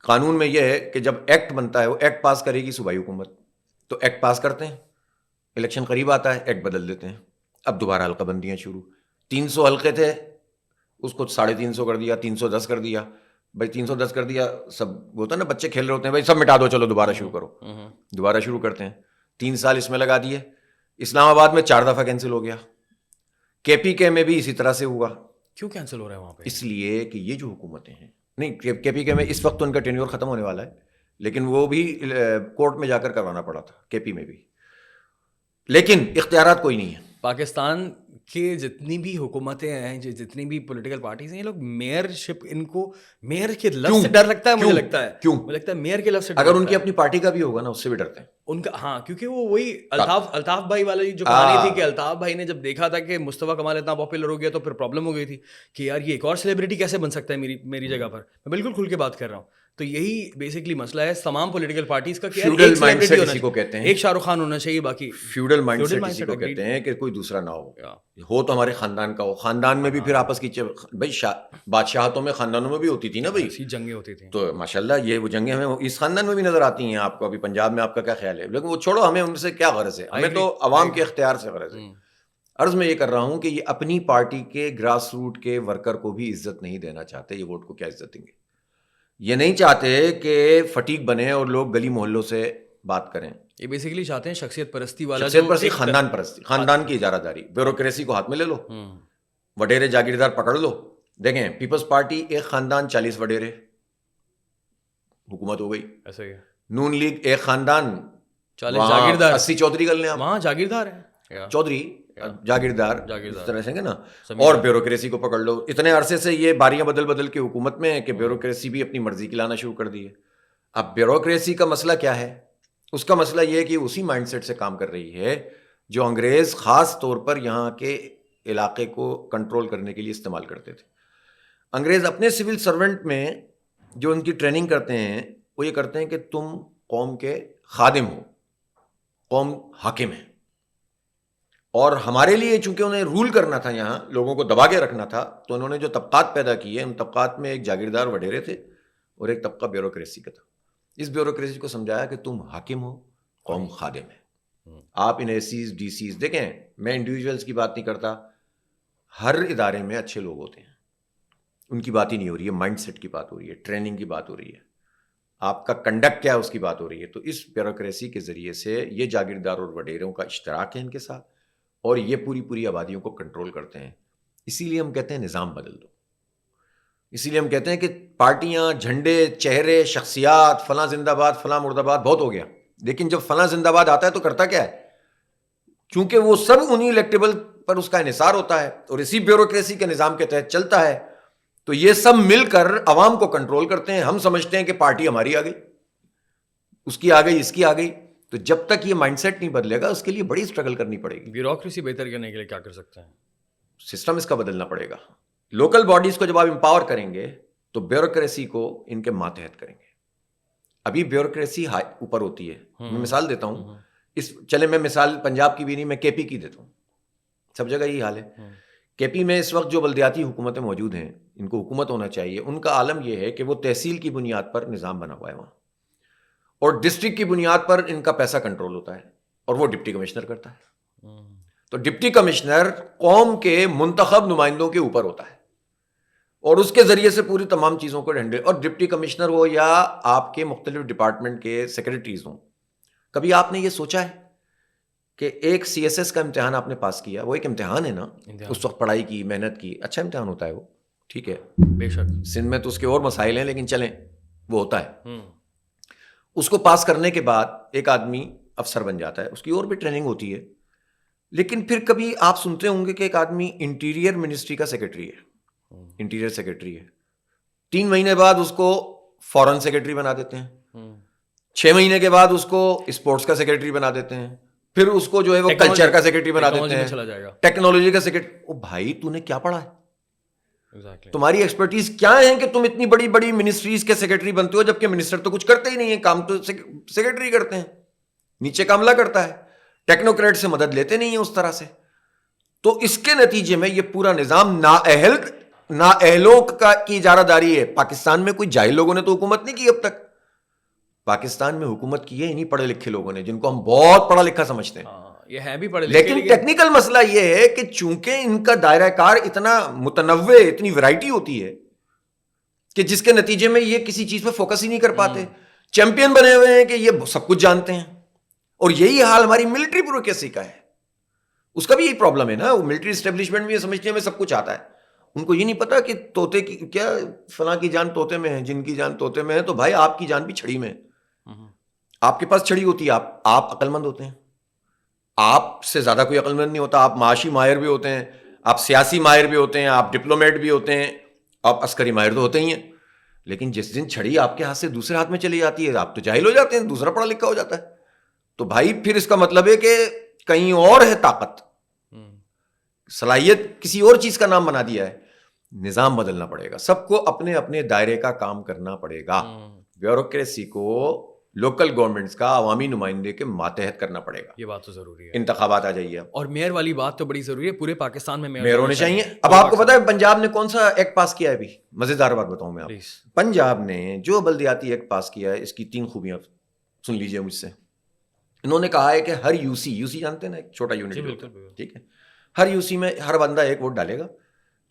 قانون میں یہ ہے کہ جب ایکٹ بنتا ہے, وہ ایکٹ پاس کرے گی صوبائی حکومت, تو ایکٹ پاس کرتے ہیں, الیکشن قریب آتا ہے, ایکٹ بدل دیتے ہیں. اب دوبارہ حلقہ بندیاں شروع. 300 حلقے تھے, اس کو 350 کر دیا, 310 کر دیا. بھائی 310 کر دیا, سب ہوتا ہے نا, بچے کھیل رہے ہوتے ہیں, بھائی سب مٹا دو, چلو دوبارہ شروع کرو. دوبارہ شروع کرتے ہیں. 3 سال اس میں لگا دیے. اسلام آباد میں 4 دفعہ کینسل ہو گیا. KPK میں بھی اسی طرح سے ہوا. کیوں کینسل ہو رہا ہے وہاں پہ؟ اس لیے کہ یہ جو حکومتیں ہیں, نہیں KPK میں اس وقت تو ان کا ٹینیور ختم ہونے والا ہے, لیکن وہ بھی کورٹ میں جا کر کروانا پڑا تھا KP میں بھی. لیکن اختیارات کوئی نہیں ہے. پاکستان کے جتنی بھی حکومتیں ہیں, جتنی بھی پولیٹیکل پارٹیز ہیں, یہ لوگ میئر شپ, ان کو میئر کے لفظ سے ڈر لگتا ہے. مجھے لگتا ہے کیوں مجھے لگتا ہے میئر کے لفظ سے, اگر ان کی اپنی پارٹی کا بھی ہوگا نا اس سے بھی ڈرتے ہیں ان کا. ہاں, کیونکہ وہ وہی الطاف بھائی والی جو کہانی تھی کہ الطاف بھائی نے جب دیکھا تھا کہ مصطفیٰ کمال اتنا پاپولر ہو گیا تو پھر پرابلم ہو گئی تھی کہ یار یہ ایک اور سیلیبریٹی کیسے بن سکتا ہے میری جگہ پر. میں بالکل کھل کے بات کر رہا ہوں. تو یہی بیسکلی مسئلہ ہے تمام پولیٹیکل پارٹیز کا کہ فیوڈل مائنڈ سیٹ اسی کو کہتے ہیں, ایک شاہ رخ خان ہونا چاہیے, باقی فیوڈل مائنڈ سیٹ اسی کو کہتے ہیں کہ کوئی دوسرا نہ ہو تو ہمارے خاندان کا ہو. خاندان میں بھی پھر آپس کی بھائی بادشاہتوں میں خاندانوں میں بھی ہوتی تھی نا بھائی, جنگیں ہوتی تھیں. تو ماشاءاللہ یہ وہ جنگیں ہمیں اس خاندان میں بھی نظر آتی ہیں آپ کو. ابھی پنجاب میں آپ کا کیا خیال ہے؟ لیکن وہ چھوڑو, ہمیں ان سے کیا غرض ہے, ہمیں تو عوام کے اختیار سے غرض ہے. عرض میں یہ کر رہا ہوں کہ یہ اپنی پارٹی کے گراس روٹ کے ورکر کو بھی عزت نہیں دینا چاہتے. یہ ووٹ کو کیا عزت دیں گے؟ یہ نہیں چاہتے کہ فٹیک بنے اور لوگ گلی محلوں سے بات کریں. یہ بیسیکلی چاہتے ہیں شخصیت پرستی والا, شخصیت پرستی, خاندان پرستی, خاندان کی اجارہ داری, بیوروکریسی کو ہاتھ میں لے لو, وڈیرے جاگیردار پکڑ لو. دیکھیں پیپلز پارٹی ایک خاندان 40 وڈیرے, حکومت ہو گئی. ایسا ہی نون لیگ ایک خاندان 40 جاگیردار, 80 چودھری کر لیں آپ, وہاں جاگیردار ہیں, چودھری جاگیردار اس طرح سے نا, اور بیوروکریسی کو پکڑ لو. اتنے عرصے سے یہ باریاں بدل کے حکومت میں ہے کہ بیوروکریسی بھی اپنی مرضی کی لانا شروع کر دی ہے. اب بیوروکریسی کا مسئلہ کیا ہے؟ اس کا مسئلہ یہ ہے کہ اسی مائنڈ سیٹ سے کام کر رہی ہے جو انگریز خاص طور پر یہاں کے علاقے کو کنٹرول کرنے کے لیے استعمال کرتے تھے. انگریز اپنے سول سرونٹ میں جو ان کی ٹریننگ کرتے ہیں وہ یہ کرتے ہیں کہ تم قوم کے خادم ہو, قوم حاکم ہے. اور ہمارے لیے چونکہ انہیں رول کرنا تھا, یہاں لوگوں کو دبا کے رکھنا تھا, تو انہوں نے جو طبقات پیدا کیے ان طبقات میں ایک جاگیردار وڈیرے تھے اور ایک طبقہ بیوروکریسی کا تھا. اس بیوروکریسی کو سمجھایا کہ تم حاکم ہو, قوم خادم ہے. آپ ان اے سیز ڈی سیز دیکھیں, میں انڈیویجولس کی بات نہیں کرتا, ہر ادارے میں اچھے لوگ ہوتے ہیں, ان کی بات ہی نہیں ہو رہی ہے, مائنڈ سیٹ کی بات ہو رہی ہے, ٹریننگ کی بات ہو رہی ہے, آپ کا کنڈکٹ کیا ہے اس کی بات ہو رہی ہے. تو اس بیوروکریسی کے ذریعے سے یہ جاگیردار اور وڈیروں کا اشتراک ہے ان کے ساتھ, اور یہ پوری آبادیوں کو کنٹرول کرتے ہیں. اسی لیے ہم کہتے ہیں نظام بدل دو. اسی لیے ہم کہتے ہیں کہ پارٹیاں, جھنڈے, چہرے, شخصیات, فلاں زندہ باد, فلاں مرد آباد بہت ہو گیا. لیکن جب فلاں زندہ باد آتا ہے تو کرتا کیا ہے؟ چونکہ وہ سب انہی الیکٹیبل پر اس کا انحصار ہوتا ہے اور اسی بیوروکریسی کے نظام کے تحت چلتا ہے, تو یہ سب مل کر عوام کو کنٹرول کرتے ہیں. ہم سمجھتے ہیں کہ پارٹی ہماری آ گئی, اس کی آ گئی, اس کی آ گئی. تو جب تک یہ مائنڈ سیٹ نہیں بدلے گا اس کے لیے بڑی اسٹرگل کرنی پڑے گی. بیوروکریسی بہتر کرنے کے لیے کیا کر سکتے ہیں؟ سسٹم اس کا بدلنا پڑے گا. لوکل باڈیز کو جب آپ امپاور کریں گے تو بیوروکریسی کو ان کے ماتحت کریں گے. ابھی بیوروکریسی اوپر ہوتی ہے. میں مثال دیتا ہوں, چلے میں مثال پنجاب کی بھی نہیں, میں کے پی کی دیتا ہوں. سب جگہ یہی حال ہے. کے پی میں اس وقت جو بلدیاتی حکومتیں موجود ہیں, ان کو حکومت ہونا چاہیے, ان کا عالم یہ ہے کہ وہ تحصیل کی بنیاد پر نظام بنا ہوا ہے وہاں, اور ڈسٹرکٹ کی بنیاد پر ان کا پیسہ کنٹرول ہوتا ہے, اور وہ ڈپٹی کمشنر کرتا ہے. تو ڈپٹی کمشنر قوم کے منتخب نمائندوں کے اوپر ہوتا ہے, اور اس کے ذریعے سے پوری تمام چیزوں کو ہینڈل. اور ڈپٹی کمشنر ہو یا آپ کے مختلف ڈپارٹمنٹ کے سیکرٹریز ہوں, کبھی آپ نے یہ سوچا ہے کہ ایک سی ایس ایس کا امتحان آپ نے پاس کیا, وہ ایک امتحان ہے نا, اس وقت پڑھائی کی, محنت کی, اچھا امتحان ہوتا ہے وہ, ٹھیک ہے, بے شک سندھ میں تو اس کے اور مسائل ہیں, لیکن چلیں وہ ہوتا ہے. اس کو پاس کرنے کے بعد ایک آدمی افسر بن جاتا ہے, اس کی اور بھی ٹریننگ ہوتی ہے. لیکن پھر کبھی آپ سنتے ہوں گے کہ ایک آدمی انٹیریئر منسٹری کا سیکرٹری ہے, انٹیریئر سیکرٹری ہے, 3 مہینے بعد اس کو فورن سیکرٹری بنا دیتے ہیں, 6 مہینے کے بعد اس کو اسپورٹس کا سیکرٹری بنا دیتے ہیں, پھر اس کو جو ہے وہ کلچر کا سیکرٹری بنا دیتے ہیں, ٹیکنالوجی کا سیکرٹری. او بھائی تو نے کیا پڑھا ہے؟ تمہاری ایکسپرٹیز کیا ہے کہ تم اتنی بڑی بڑی منسٹریز کے سیکرٹری بنتے ہو, جبکہ منسٹر تو کچھ کرتے ہی نہیں ہے, کام تو سیکرٹری کرتے ہیں, نیچے کا عملہ کرتا ہے, ٹیکنوکریٹ سے مدد لیتے نہیں ہیں اس طرح سے. تو اس کے نتیجے میں یہ پورا نظام نااہلوں کی اجارہ داری ہے. پاکستان میں کوئی جاہل لوگوں نے تو حکومت نہیں کی اب تک, پاکستان میں حکومت کی ہے انہی پڑھے لکھے لوگوں نے, جن کو ہم بہت پڑھا لکھا سمجھتے ہیں. یہ ہے بھی پڑھے لکھے, لیکن ٹیکنیکل مسئلہ یہ ہے کہ چونکہ ان کا دائرہ کار اتنا متنوع, اتنی ویرائٹی ہوتی ہے کہ جس کے نتیجے میں یہ کسی چیز پہ فوکس ہی نہیں کر پاتے. چیمپئن بنے ہوئے ہیں کہ یہ سب کچھ جانتے ہیں, اور یہی حال ہماری ملٹری بیوروکریسی کا ہے. اس کا بھی یہی پرابلم ہے نا, وہ ملٹری اسٹیبلشمنٹ بھی یہ سمجھتے ہیں ہمیں سب کچھ آتا ہے. ان کو یہ نہیں پتا کہ طوطے کی کیا, فلاں کی جان طوطے میں ہے, جن کی جان طوطے میں ہے, تو بھائی آپ کی جان بھی چھڑی میں ہے. آپ کے پاس چھڑی ہوتی ہے, آپ عقل مند ہوتے ہیں, آپ سے زیادہ کوئی عقل مند نہیں ہوتا. آپ معاشی ماہر بھی ہوتے ہیں, آپ سیاسی ماہر بھی ہوتے ہیں, آپ ڈپلومیٹ بھی ہوتے ہیں, آپ عسکری ماہر تو ہوتے ہی ہیں, لیکن جس دن چھڑی آپ کے ہاتھ سے دوسرے ہاتھ میں چلی جاتی ہے آپ تو جاہل ہو جاتے ہیں, دوسرا پڑھا لکھا ہو جاتا ہے. تو بھائی پھر اس کا مطلب ہے کہ کہیں اور ہے طاقت, صلاحیت کسی اور چیز کا نام بنا دیا ہے. نظام بدلنا پڑے گا, سب کو اپنے اپنے دائرے کا کام کرنا پڑے گا. بیوروکریسی کو لوکل گورنمنٹس کا عوامی نمائندے کے ماتحت کرنا پڑے گا. یہ بات تو ضروری ہے. انتخابات آ جائیے اب, اور میئر والی بات تو بڑی ضروری ہے, پورے پاکستان میں میئر ہونے چاہیے. اب آپ کو پتا ہے پنجاب نے کون سا ایکٹ پاس کیا ہے؟ ابھی مزیدار بات بتاؤں میں آپ. پنجاب نے جو بلدیاتی ایکٹ پاس کیا ہے, اس کی 3 خوبیاں سن لیجئے مجھ سے. انہوں نے کہا ہے کہ ہر یوسی جانتے ہیں نا, ایک چھوٹا یونٹ, ٹھیک ہے, ہر یوسی میں ہر بندہ ایک ووٹ ڈالے گا,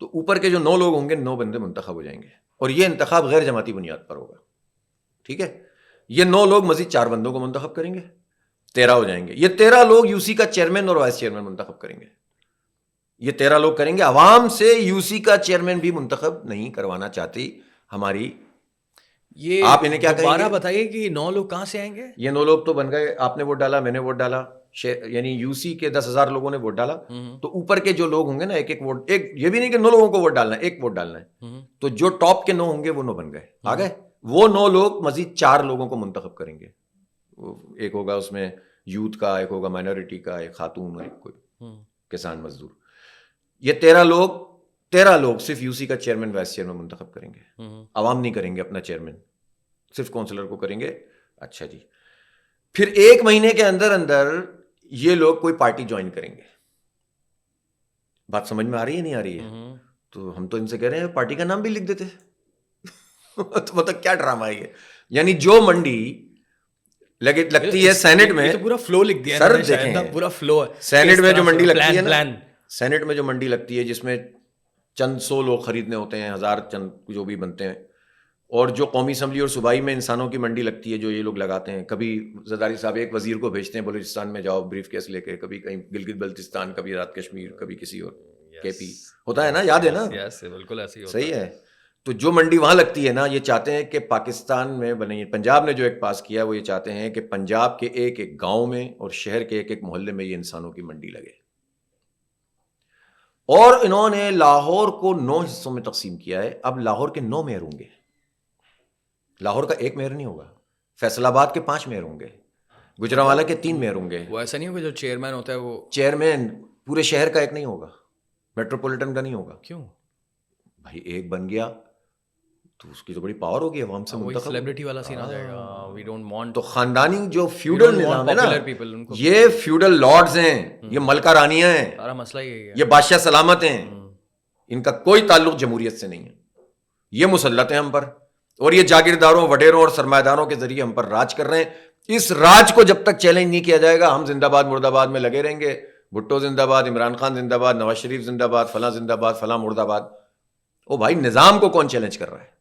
تو اوپر کے جو 9 لوگ ہوں گے 9 بندے منتخب ہو جائیں گے, اور یہ انتخاب غیر جماعتی بنیاد پر ہوگا. ٹھیک ہے, یہ 9 لوگ مزید 4 بندوں کو منتخب کریں گے, 13 ہو جائیں گے. یہ 13 لوگ یوسی کا چیئرمین اور وائس چیئرمین منتخب کریں گے. یہ 13 لوگ کریں گے. عوام سے یوسی کا چیئرمین بھی منتخب نہیں کروانا چاہتی ہماری. یہ آپ انہیں کیا کہیں دوبارہ گے؟ بتائیے کہ 9 لوگ کہاں سے آئیں گے؟ یہ 9 لوگ تو بن گئے, آپ نے ووٹ ڈالا, میں نے ووٹ ڈالا, یعنی یوسی کے 10,000 لوگوں نے ووٹ ڈالا, تو اوپر کے جو لوگ ہوں گے نا, ایک ایک ووٹ, ایک یہ بھی نہیں کہ 9 لوگوں کو ووٹ ڈالنا ہے, ایک ووٹ ڈالنا ہے, تو جو ٹاپ کے 9 ہوں گے وہ 9 بن گئے, آ گئے. وہ 9 لوگ مزید 4 لوگوں کو منتخب کریں گے. ایک ہوگا اس میں یوتھ کا, ایک ہوگا مائنورٹی کا, ایک خاتون, اور ایک کوئی کسان مزدور. یہ 13 لوگ صرف یوسی کا چیئرمین وائس چیئرمین منتخب کریں گے. عوام نہیں کریں گے اپنا چیئرمین, صرف کونسلر کو کریں گے. اچھا جی, پھر 1 مہینے کے اندر یہ لوگ کوئی پارٹی جوائن کریں گے. بات سمجھ میں آ رہی ہے نہیں آ رہی ہے؟ تو ہم تو ان سے کہہ رہے ہیں پارٹی کا نام بھی لکھ دیتے. تو مطلب کیا ڈرامہ ہے یہ؟ یعنی جو منڈی لگتی ہے سینٹ میں, تو پورا فلو لکھ دیا سر ہے, دیکھیں پورا فلو ہے. سینٹ میں جو منڈی لگتی ہے نا, سینٹ میں جو منڈی لگتی ہے جس میں چند 100 لوگ خریدنے ہوتے ہیں, 1000 چند جو بھی بنتے ہیں, اور جو قومی اسمبلی اور صوبائی میں انسانوں کی منڈی لگتی ہے جو یہ لوگ لگاتے ہیں. کبھی زرداری صاحب ایک وزیر کو بھیجتے ہیں بلوچستان میں, جاؤ بریف کیس لے کے, کبھی کہیں گلگت بلتستان, کبھی رات کشمیر, کبھی کسی اور کے پی, ہوتا ہے نا, یاد ہے نا؟ بالکل ایسے ہی ہوتا صحیح ہے. تو جو منڈی وہاں لگتی ہے نا, یہ چاہتے ہیں کہ پاکستان میں بنے. پنجاب نے جو ایک پاس کیا وہ یہ چاہتے ہیں کہ پنجاب کے ایک ایک گاؤں میں اور شہر کے ایک ایک محلے میں یہ انسانوں کی منڈی لگے. اور انہوں نے لاہور کو 9 حصوں میں تقسیم کیا ہے. اب لاہور کے 9 میئر ہوں گے, لاہور کا 1 میئر نہیں ہوگا. فیصل آباد کے 5 میئر ہوں گے, گجرانوالہ کے 3 میئر ہوں گے. وہ ایسا نہیں ہوگا جو چیئرمین ہوتا ہے وہ چیئرمین پورے شہر کا ایک نہیں ہوگا, میٹروپولیٹن کا نہیں ہوگا. کیوں بھائی ایک بن گیا تو اس کی تو بڑی پاور ہوگی, عوام سے منتخب, سیلیبریٹی والا سین آ جائے گا. We don't want. تو خاندانی جو فیوڈل نظام ہے نا, یہ یہ فیوڈل لارڈز ہیں, یہ ملکہ رانیاں ہیں, سارا مسئلہ یہی ہے. یہ بادشاہ سلامت ہیں, ان کا کوئی تعلق جمہوریت سے نہیں ہے. یہ مسلط ہیں ہم پر, اور یہ جاگیرداروں, وڈیروں اور سرمایہ داروں کے ذریعے ہم پر راج کر رہے ہیں. اس راج کو جب تک چیلنج نہیں کیا جائے گا, ہم زندہ باد مرد آباد میں لگے رہیں گے. بھٹو زندہ باد, عمران خان زندہ باد, نواز شریف زندہ باد, فلاں زندہ باد, فلاں مرد آباد. او بھائی نظام کو کون چیلنج کر رہا ہے؟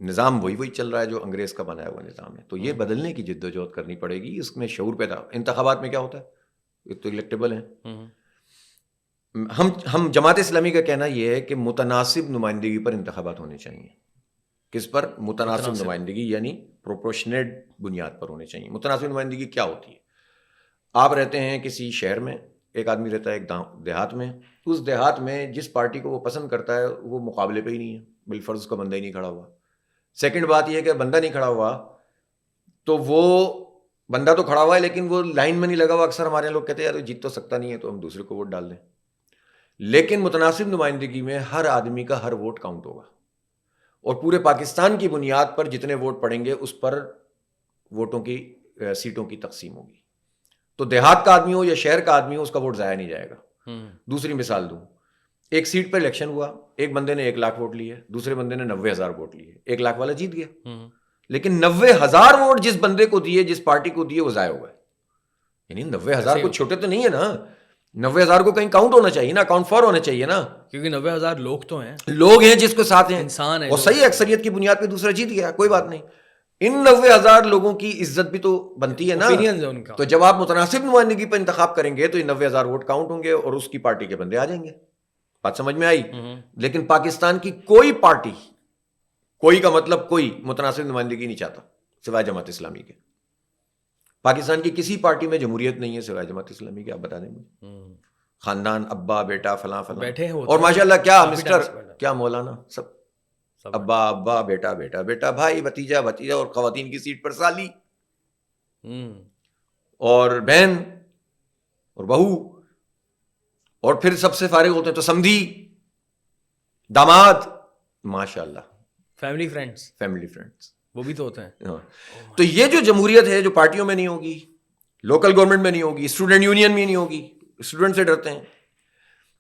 نظام وہی چل رہا ہے جو انگریز کا بنایا ہوا نظام ہے. تو یہ بدلنے کی جد و جہد کرنی پڑے گی, اس میں شعور پیدا. انتخابات میں کیا ہوتا ہے, یہ تو الیکٹیبل ہیں. ہم جماعت اسلامی کا کہنا یہ ہے کہ متناسب نمائندگی پر انتخابات ہونے چاہیے. کس پر؟ متناسب نمائندگی, یعنی پروپورشنیٹ بنیاد پر ہونے چاہیے. متناسب نمائندگی کیا ہوتی ہے؟ آپ رہتے ہیں کسی شہر میں, ایک آدمی رہتا ہے ایک دیہات میں. اس دیہات میں جس پارٹی کو وہ پسند کرتا ہے وہ مقابلے پہ ہی نہیں ہے, بالفرض کا بندہ ہی نہیں کھڑا ہوا. سیکنڈ بات یہ ہے کہ بندہ نہیں کھڑا ہوا تو وہ بندہ تو کھڑا ہوا ہے لیکن وہ لائن میں نہیں لگا ہوا. اکثر ہمارے لوگ کہتے ہیں یار جیت تو سکتا نہیں ہے تو ہم دوسرے کو ووٹ ڈال دیں. لیکن متناسب نمائندگی میں ہر آدمی کا ہر ووٹ کاؤنٹ ہوگا, اور پورے پاکستان کی بنیاد پر جتنے ووٹ پڑیں گے اس پر ووٹوں کی سیٹوں کی تقسیم ہوگی. تو دیہات کا آدمی ہو یا شہر کا آدمی ہو, اس کا ووٹ ضائع نہیں جائے گا. دوسری مثال دوں, ایک سیٹ پر الیکشن ہوا, ایک بندے نے 1 لاکھ ووٹ لیے, دوسرے بندے نے 90,000 ووٹ لیے. 1 لاکھ والا جیت گیا, لیکن 90,000 ووٹ جس بندے کو دیے, جس پارٹی کو دیے, وہ ضائع ہو گئے. یعنی 90,000 کو چھوٹے تو نہیں ہے نا, 90,000 کو کہیں کاؤنٹ ہونا چاہیے نا, اکاؤنٹ فار ہونا چاہیے نا, کیونکہ 90,000 لوگ تو ہیں, لوگ ہیں جس کو ساتھ ہیں, انسان ہے, اور صحیح اکثریت کی بنیاد پہ دوسرا جیت گیا, کوئی بات نہیں. ان 90,000 لوگوں کی عزت بھی تو بنتی ہے نا. تو جب آپ متناسب نمائندگی پر انتخاب کریں گے تو یہ 90,000 ووٹ کاؤنٹ ہوں گے اور اس کی پارٹی کے بندے آ جائیں گے. بات سمجھ میں آئی؟ لیکن پاکستان کی کوئی پارٹی, کوئی کا مطلب کوئی, متناسب نمائندگی نہیں چاہتا سوائے جماعت اسلامی کے. پاکستان کی کسی پارٹی میں جمہوریت نہیں ہے سوائے جماعت اسلامی کے. آپ بتا دیں مجھے. خاندان ابا بیٹا فلاں فلاں بیٹھے ہیں اور ماشاءاللہ کیا مسٹر کیا مولانا سب ابا ابا بیٹا بیٹا بیٹا بھائی بھتیجا بھتیجا, اور خواتین کی سیٹ پر سالی اور بہن اور بہو, اور پھر سب سے فارغ ہوتے ہیں تو سمدھی داماد, ماشاءاللہ فیملی فرینڈس وہ بھی تو ہوتے ہیں. تو یہ جو جمہوریت ہے جو پارٹیوں میں نہیں ہوگی, لوکل گورنمنٹ میں نہیں ہوگی, اسٹوڈنٹ یونین میں نہیں ہوگی, اسٹوڈنٹ سے ڈرتے ہیں,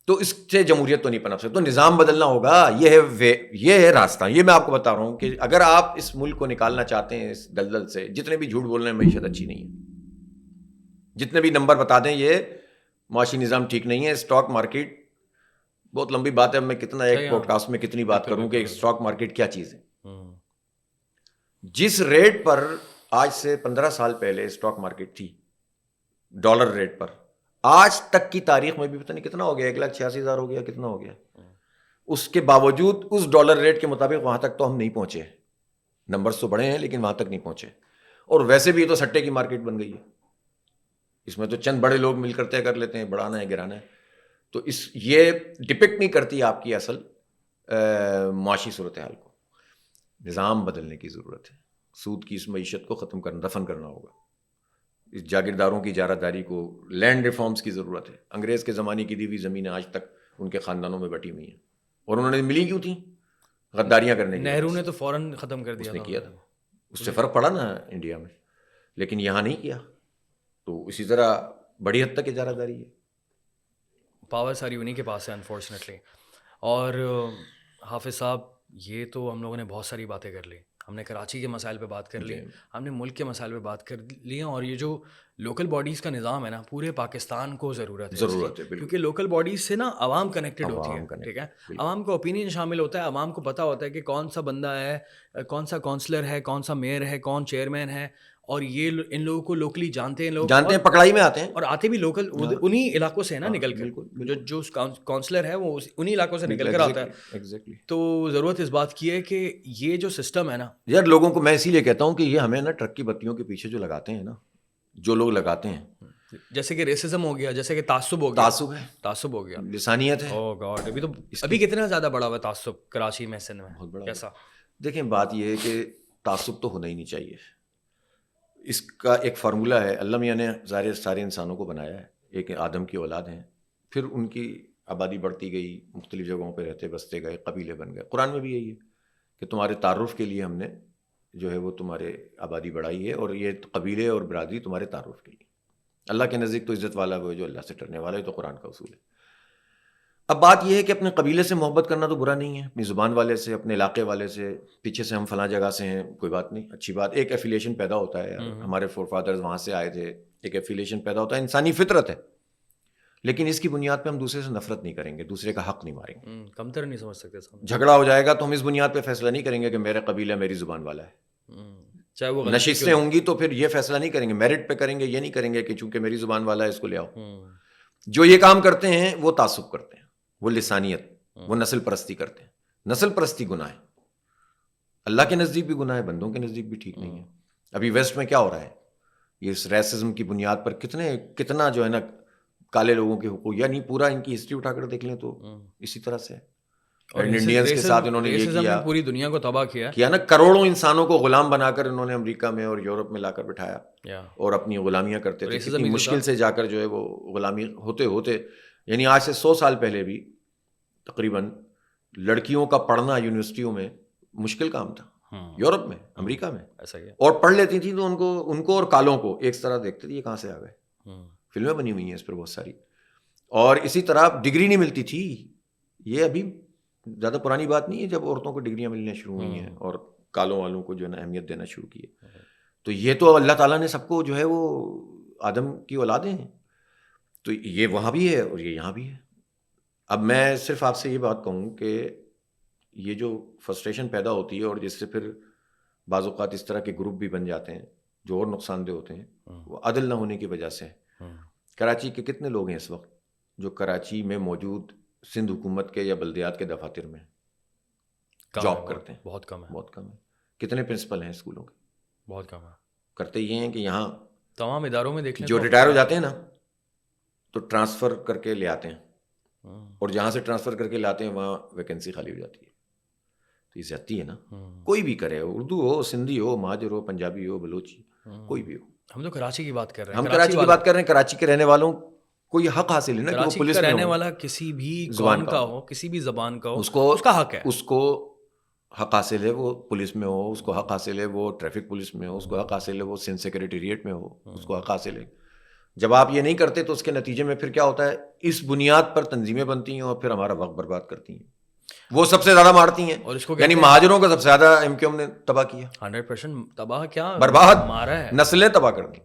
تو اس سے جمہوریت تو نہیں پنپ سکتی. تو نظام بدلنا ہوگا. یہ ہے راستہ. یہ میں آپ کو بتا رہا ہوں کہ اگر آپ اس ملک کو نکالنا چاہتے ہیں اس دلدل سے, جتنے بھی جھوٹ بول رہے ہیں معیشت اچھی نہیں ہے, جتنے بھی نمبر بتا دیں یہ معاشی نظام ٹھیک نہیں ہے, اسٹاک مارکیٹ بہت لمبی بات ہے, میں کتنا ایک پوڈ کاسٹ میں کتنی بات کروں کہ اسٹاک مارکیٹ کیا چیز ہے. جس ریٹ پر آج سے 15 سال پہلے اسٹاک مارکیٹ تھی ڈالر ریٹ پر, آج تک کی تاریخ میں بھی پتہ نہیں کتنا ہو گیا, 1,86,000 ہو گیا, کتنا ہو گیا. اس کے باوجود اس ڈالر ریٹ کے مطابق وہاں تک تو ہم نہیں پہنچے. نمبرز تو بڑے ہیں لیکن وہاں تک نہیں پہنچے. اور ویسے بھی یہ تو سٹے کی مارکیٹ بن گئی ہے. اس میں تو چند بڑے لوگ مل کر طے کر لیتے ہیں بڑھانا ہے گرانا ہے. تو یہ ڈپکٹ نہیں کرتی آپ کی اصل معاشی صورتحال کو. نظام بدلنے کی ضرورت ہے. سود کی اس معیشت کو ختم کرنا, دفن کرنا ہوگا. اس جاگیرداروں کی اجارہ داری کو, لینڈ ریفارمز کی ضرورت ہے. انگریز کے زمانے کی دی ہوئی زمینیں آج تک ان کے خاندانوں میں بٹی ہوئی ہیں, اور انہوں نے ملی کیوں تھیں؟ غداریاں کرنے کی. نہرو نے تو فوراً ختم کر دیا, اس نے کیا تھا. اس سے فرق پڑا نا انڈیا میں, لیکن یہاں نہیں کیا. تو اسی طرح بڑی حد تک اجارہ داری ہے. پاور ساری انہیں کے پاس ہے انفارچونیٹلی. اور حافظ صاحب, یہ تو ہم لوگوں نے بہت ساری باتیں کر لی. ہم نے کراچی کے مسائل پہ بات کر لی, ہم نے ملک کے مسائل پہ بات کر لی, اور یہ جو لوکل باڈیز کا نظام ہے نا, پورے پاکستان کو ضرورت ہے کیونکہ لوکل باڈیز سے نا عوام کنیکٹڈ ہوتی ہے. ٹھیک ہے, عوام کا اوپینین شامل ہوتا ہے, عوام کو پتہ ہوتا ہے کہ کون سا بندہ ہے, کون سا کونسلر ہے, کون سا میئر ہے, کون چیئرمین ہے, اور یہ ان لوگوں کو لوکلی جانتے ہیں, لوگ جانتے ہیں, پکڑائی میں آتے ہیں, اور آتے بھی لوکل انہی علاقوں سے ہے نا نکل کر. جو کونسلر ہے وہ انہی علاقوں سے نکل کر آتا ہے. تو ضرورت اس بات کی ہے کہ یہ جو سسٹم ہے نا یار, لوگوں کو میں اسی لیے کہتا ہوں کہ یہ ہمیں نا ٹرک کی بتیوں کے پیچھے جو لگاتے ہیں نا, جو لوگ لگاتے ہیں, جیسے کہ ریسزم ہو گیا, جیسے کہ تعصب ہو گیا, تعصب ہو گیا, لسانیت ہے. اوہ گاڈ, ابھی کتنا زیادہ بڑا ہوا تعصب کراچی میں, سندھ میں, بہت بڑا. کیسا؟ دیکھیں, بات یہ ہے کہ تعصب تو ہونا ہی نہیں چاہیے. اس کا ایک فارمولہ ہے. اللہ میاں نے سارے انسانوں کو بنایا ہے, ایک آدم کی اولاد ہیں, پھر ان کی آبادی بڑھتی گئی, مختلف جگہوں پہ رہتے بستے گئے, قبیلے بن گئے. قرآن میں بھی یہی ہے کہ تمہارے تعارف کے لیے ہم نے جو ہے وہ تمہارے آبادی بڑھائی ہے, اور یہ قبیلے اور برادری تمہارے تعارف کے لیے. اللہ کے نزدیک تو عزت والا وہ ہے جو اللہ سے ڈرنے والا ہے, تو قرآن کا اصول ہے. اب بات یہ ہے کہ اپنے قبیلے سے محبت کرنا تو برا نہیں ہے, اپنی زبان والے سے, اپنے علاقے والے سے, پیچھے سے ہم فلاں جگہ سے ہیں, کوئی بات نہیں, اچھی بات. ایک ایفیلیشن پیدا ہوتا ہے, ہمارے فور فادرز وہاں سے آئے تھے, ایک ایفیلیشن پیدا ہوتا ہے, انسانی فطرت ہے. لیکن اس کی بنیاد پہ ہم دوسرے سے نفرت نہیں کریں گے, دوسرے کا حق نہیں ماریں گے, کمتر نہیں سمجھ سکتے. جھگڑا ہو جائے گا تو ہم اس بنیاد پہ فیصلہ نہیں کریں گے کہ میرا قبیلہ میری زبان والا ہے. چاہے وہ نشستیں ہوں گی تو پھر یہ فیصلہ نہیں کریں گے, میرٹ پہ کریں گے. یہ نہیں کریں گے کہ چونکہ میری زبان والا ہے اس کو لے آؤ. جو یہ کام کرتے ہیں وہ تعصب کرتے ہیں, وہ لسانیت, وہ نسل پرستی کرتے ہیں. نسل پرستی گناہ ہے, اللہ کے نزدیک بھی گناہ ہے, بندوں کے نزدیک بھی ٹھیک نہیں ہے. ابھی ویسٹ میں کیا ہو رہا ہے, یہ اس ریسزم کی بنیاد پر کتنا جو ہے نا کالے لوگوں کے حقوق, یعنی پورا ان کی ہسٹری اٹھا کر دیکھ لیں تو اسی طرح سے. اور انڈینز کے ساتھ انہوں نے یہ کیا, پوری دنیا کو تباہ کیا نا, کروڑوں انسانوں کو غلام بنا کر انہوں نے امریکہ میں اور یورپ میں لا کر بٹھایا, اور اپنی غلامیاں کرتے تھے. کتنی مشکل سے جا کر جو ہے وہ غلامی ہوتے ہوتے, یعنی آج سے 100 سال پہلے بھی تقریباً لڑکیوں کا پڑھنا یونیورسٹیوں میں مشکل کام تھا, یورپ میں, امریکہ میں. اور پڑھ لیتی تھیں تو ان کو اور کالوں کو ایک طرح دیکھتے تھے, یہ کہاں سے آ گئے. فلمیں بنی ہوئی ہیں اس پر بہت ساری. اور اسی طرح ڈگری نہیں ملتی تھی. یہ ابھی زیادہ پرانی بات نہیں ہے جب عورتوں کو ڈگریاں ملنا شروع ہوئی ہیں اور کالوں والوں کو جو ہے نا اہمیت دینا شروع کی ہے. تو یہ تو اللہ تعالیٰ نے سب کو جو ہے وہ آدم کی اولادیں ہیں, تو یہ وہاں بھی ہے اور یہ یہاں بھی ہے. اب میں صرف آپ سے یہ بات کہوں کہ یہ جو فرسٹریشن پیدا ہوتی ہے اور جس سے پھر بعض اوقات اس طرح کے گروپ بھی بن جاتے ہیں جو اور نقصان دہ ہوتے ہیں, وہ عدل نہ ہونے کی وجہ سے. کراچی کے کتنے لوگ ہیں اس وقت جو کراچی میں موجود سندھ حکومت کے یا بلدیات کے دفاتر میں جاب کرتے ہیں؟ بہت کم ہے. کتنے پرنسپل ہیں اسکولوں کے؟ بہت کم ہے. کرتے یہ ہیں کہ یہاں تمام اداروں میں دیکھ لیں جو ریٹائر ہو جاتے ہیں نا تو ٹرانسفر کر کے لے آتے ہیں, اور جہاں سے ٹرانسفر کر کے لاتے ہیں وہاں ویکینسی خالی ہو جاتی ہے. تو یہ زیادتی ہے نا, کوئی بھی کرے, اردو ہو, سندھی ہو, مہاجر ہو, پنجابی ہو, بلوچی, کوئی بھی ہو. ہم تو کراچی کی بات کر رہے ہیں, ہم کراچی کی بات کر رہے ہیں. کراچی کے رہنے والوں کو یہ حق حاصل ہے نا کہ وہ کراچی پولیس کا میں رہنے ہو, والا کسی بھی زبان قوم کا کا ہو, ہو, کسی بھی زبان کا ہو, اس کا حق ہے. اس کو حق حاصل ہے وہ پولیس میں ہو, اس کو حق حاصل ہے وہ ٹریفک پولیس میں ہو, اس کو حق حاصل ہے وہ سندھ سیکریٹریٹ میں ہو, اس کو حق حاصل ہے. جب آپ یہ نہیں کرتے تو اس کے نتیجے میں پھر کیا ہوتا ہے, اس بنیاد پر تنظیمیں بنتی ہیں اور پھر ہمارا وقت برباد کرتی ہیں. وہ سب سے زیادہ مارتی ہیں, اور اس کو یعنی مہاجروں کا سب سے زیادہ ایم کیو ایم نے تباہ کیا, 100% تباہ, کیا برباد, مارا ہے, نسلیں تباہ کر دی.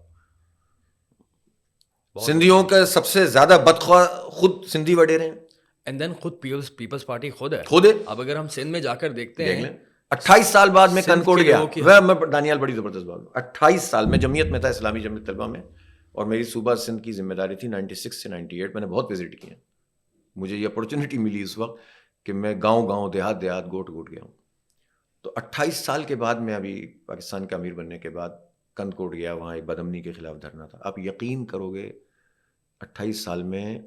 سندھیوں کا سب سے زیادہ بدخواہ خود سندھی وڈیرے ہیں. اینڈ دین خود پیپلز پارٹی خود ہے. خود ہے. اب اگر ہم سندھ میں جا کر دیکھتے ہیں, 28 سال بعد میں کنکوڈ گیا, ہاں. میں دانیال بڑی زبردست بات, 28 سال میں جمعیت میں تھا, اسلامی جمعیت طلبہ میں, اور میری صوبہ سندھ کی ذمہ داری تھی 96 سے 98. میں نے بہت وزٹ کیے, مجھے یہ اپرچونٹی ملی اس وقت کہ میں گاؤں دیہات گوٹ گیا ہوں. تو 28 سال کے بعد میں ابھی پاکستان کا امیر بننے کے بعد کنکوڈ گیا, وہاں ایک بدامنی کے خلاف دھرنا تھا. آپ یقین کرو گے 28 سال میں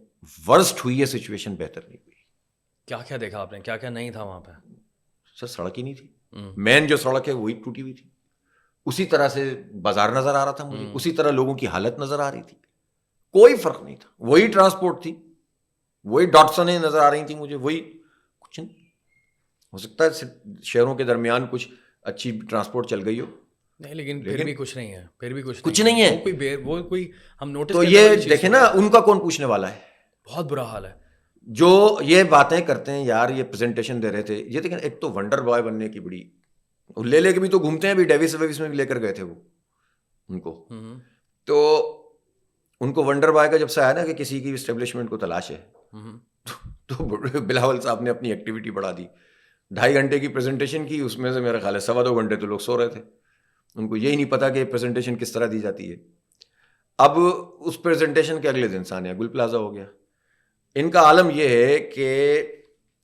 ورسٹ ہوئی ہے سچویشن, بہتر نہیں ہوئی. کیا کیا دیکھا آپ نے, کیا کیا نہیں تھا وہاں پہ؟ سر سڑک ہی نہیں تھی, مین جو سڑک ہے وہی ٹوٹی ہوئی تھی. اسی طرح سے بازار نظر آ رہا تھا مجھے, اسی طرح لوگوں کی حالت نظر آ رہی تھی, کوئی فرق نہیں تھا. وہی ٹرانسپورٹ تھی, وہی ڈاٹسنیں نظر آ رہی تھیں مجھے, وہی کچھ نہیں. ہو سکتا ہے شہروں کے درمیان کچھ اچھی ٹرانسپورٹ چل گئی ہو, نہیں, لیکن پھر بھی کچھ نہیں ہے, پھر بھی کچھ نہیں ہے. وہ کوئی ہم نوٹس تو یہ دیکھیں نا, ان کا کون پوچھنے والا ہے. بہت برا حال ہے. جو یہ باتیں کرتے ہیں یار, یہ پریزنٹیشن دے رہے تھے, یہ دیکھیں ایک تو ونڈر بوائے بننے کی بڑی لے کے بھی تو گھومتے ہیں, بھی ڈیوس ویوس میں بھی لے کر گئے تھے وہ ان کو. تو ان کو ونڈر بوائے کا جب سے آیا نا کہ کسی کی اسٹیبلشمنٹ کو تلاش ہے, تو بلاول صاحب نے اپنی ایکٹیویٹی بڑھا دی. 2.5 گھنٹے کی پریزنٹیشن کی, اس میں سے میرا خیال ہے 2.25 گھنٹے تو لوگ سو رہے تھے. ان کو یہی نہیں پتا کہ پریزنٹیشن کس طرح دی جاتی ہے. اب اس پریزنٹیشن کے اگلے دن ثانیہ گل پلازا ہو گیا. ان کا عالم یہ ہے کہ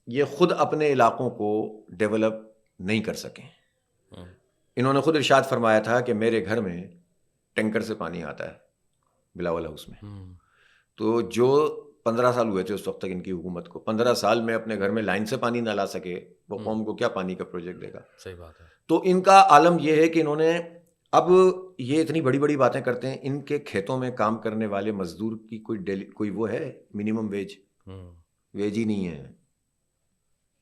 یہ خود اپنے علاقوں کو ڈیولپ نہیں کر سکیں. انہوں نے خود ارشاد فرمایا تھا کہ میرے گھر میں ٹینکر سے پانی آتا ہے بلاول ہاؤس میں. تو جو 15 سال ہوئے تھے اس وقت تک ان کی حکومت کو, 15 سال میں اپنے گھر میں لائن سے پانی نہ لا سکے, وہ قوم کو کیا پانی کا پروجیکٹ دے گا. صحیح بات ہے. تو ان کا عالم یہ ہے کہ انہوں نے, اب یہ اتنی بڑی بڑی باتیں کرتے ہیں, ان کے کھیتوں میں کام کرنے والے مزدور کی کوئی وہ ہے منیمم ویج ہی نہیں ہے.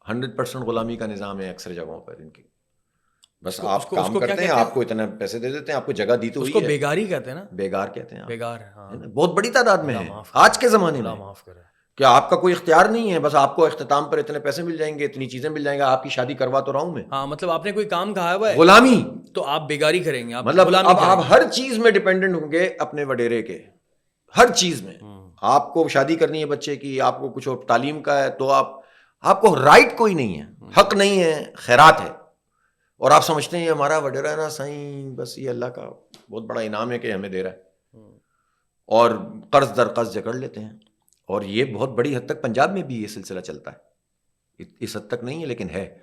100% غلامی کا نظام ہے اکثر جگہوں پر ان کی. بس آپ کام کرتے ہیں, آپ کو اتنا پیسے دے دیتے ہیں, آپ کو جگہ دی تو ہوئی ہے. اس کو بیگاری کہتے ہیں نا, بیگار کہتے ہیں. بیگار بہت بڑی تعداد میں ہے آج کے زمانے میں. معاف کرے کہ آپ کا کوئی اختیار نہیں ہے, بس آپ کو اختتام پر اتنے پیسے مل جائیں گے, اتنی چیزیں مل جائیں گے, آپ کی شادی کروا تو رہا ہوں میں. ہاں, مطلب آپ نے کوئی کام کہا ہوا ہے, غلامی, تو آپ بیگاری کریں گے, مطلب اب آپ ہر چیز میں ڈیپینڈنٹ ہوں گے اپنے وڈیرے کے, ہر چیز میں. آپ کو شادی کرنی ہے بچے کی, آپ کو کچھ اور تعلیم کا ہے, تو آپ کو رائٹ کوئی نہیں ہے, حق نہیں ہے, خیرات ہے. اور آپ سمجھتے ہیں ہمارا وڈیرا ہے نا سائیں, بس یہ اللہ کا بہت بڑا انعام ہے کہ ہمیں دے رہا ہے, اور قرض در قرض جکڑ لیتے ہیں. اور یہ بہت بڑی حد تک پنجاب میں بھی یہ سلسلہ چلتا ہے, اس حد تک نہیں ہے لیکن ہے.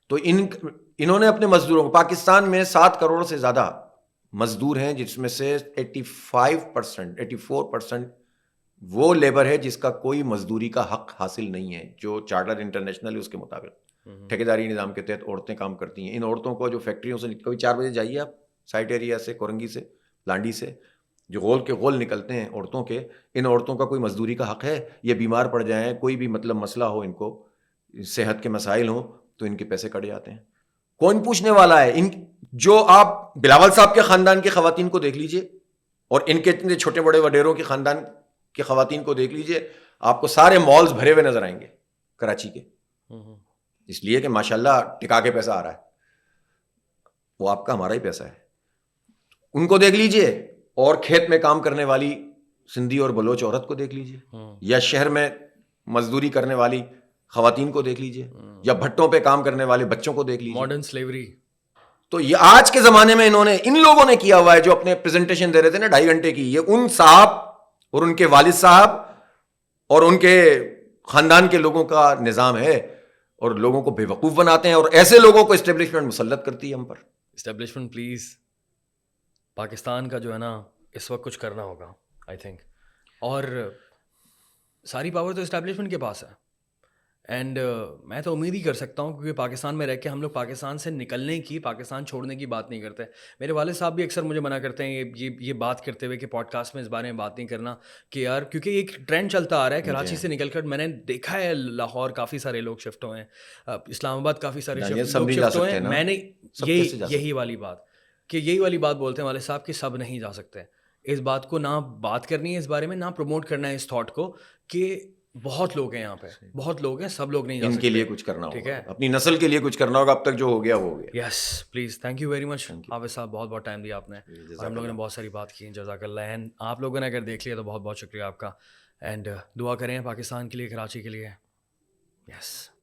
تو انہوں نے اپنے مزدوروں کو, پاکستان میں 7 کروڑ سے زیادہ مزدور ہیں, جس میں سے 84% وہ لیبر ہے جس کا کوئی مزدوری کا حق حاصل نہیں ہے, جو چارٹر انٹرنیشنل ہے اس کے مطابق. ٹھیکیداری نظام کے تحت عورتیں کام کرتی ہیں. ان عورتوں کو جو فیکٹریوں سے, کبھی 4 بجے جائیے آپ سائٹ ایریا سے, کورنگی سے, لانڈی سے, جو غول کے غول نکلتے ہیں عورتوں کے, ان عورتوں کا کوئی مزدوری کا حق ہے؟ یہ بیمار پڑ جائیں, کوئی بھی مطلب مسئلہ ہو, ان کو صحت کے مسائل ہوں, تو ان کے پیسے کٹ جاتے ہیں. کون پوچھنے والا ہے؟ جو آپ بلاول صاحب کے خاندان کی خواتین کو دیکھ لیجئے, اور ان کے اتنے چھوٹے بڑے وڈیروں کے خاندان کی خواتین کو دیکھ لیجئے, آپ کو سارے مالز بھرے ہوئے نظر آئیں گے کراچی کے, اس لیے کہ ماشاءاللہ ٹکا کے پیسہ آ رہا ہے, وہ آپ کا ہمارا ہی پیسہ ہے. ان کو دیکھ لیجئے, اور کھیت میں کام کرنے والی سندھی اور بلوچ عورت کو دیکھ لیجئے, یا شہر میں مزدوری کرنے والی خواتین کو دیکھ لیجئے, یا بھٹوں پہ کام کرنے والے بچوں کو دیکھ لیجئے. Modern slavery. تو یہ آج کے زمانے میں ان لوگوں نے کیا ہوا ہے, جو اپنے پریزنٹیشن دے رہے تھے نا 2.5 گھنٹے کی, یہ ان صاحب اور ان کے والد صاحب اور ان کے خاندان کے لوگوں کا نظام ہے, اور لوگوں کو بے وقوف بناتے ہیں, اور ایسے لوگوں کو اسٹیبلشمنٹ مسلط کرتی ہے ہم پر. اسٹیبلشمنٹ پلیز, پاکستان کا جو ہے نا اس وقت کچھ کرنا ہوگا آئی تھنک, اور ساری پاور تو اسٹیبلشمنٹ کے پاس ہے. اینڈ میں تو امید ہی کر سکتا ہوں کیونکہ پاکستان میں رہ کے ہم لوگ پاکستان سے نکلنے کی, پاکستان چھوڑنے کی بات نہیں کرتے. میرے والد صاحب بھی اکثر مجھے منع کرتے ہیں یہ بات کرتے ہوئے کہ پوڈ کاسٹ میں اس بارے میں بات نہیں کرنا, کہ یار کیونکہ ایک ٹرینڈ چلتا آ رہا ہے. کراچی سے نکل کر میں نے دیکھا ہے لاہور کافی سارے لوگ شفٹ ہوئے ہیں, اسلام آباد کافی سارے لوگ شفٹ ہوئے ہیں. میں نے یہی والی بات بولتے ہیں والد صاحب کہ سب نہیں جا سکتے. اس بات کو نہ بات کرنی ہے, اس بارے میں نہ پروموٹ کرنا ہے اس تھاٹ کو کہ بہت لوگ ہیں یہاں پہ, بہت لوگ ہیں, سب لوگ نہیں جا سکتے. ان کے لیے کچھ کرنا ٹھیک ہوگا, ہے, اپنی نسل کے لیے کچھ کرنا ہوگا. اب تک جو ہو گیا وہ ہو گیا. Yes please, thank you very much Hafiz Sahab, بہت بہت ٹائم دیا آپ نے, اور ہم لوگوں نے بہت ساری بات کی. جزاک اللہ. اینڈ آپ لوگوں نے اگر دیکھ لیا تو بہت بہت شکریہ آپ کا. اینڈ دعا کریں پاکستان کے لیے, کراچی کے لیے. یس.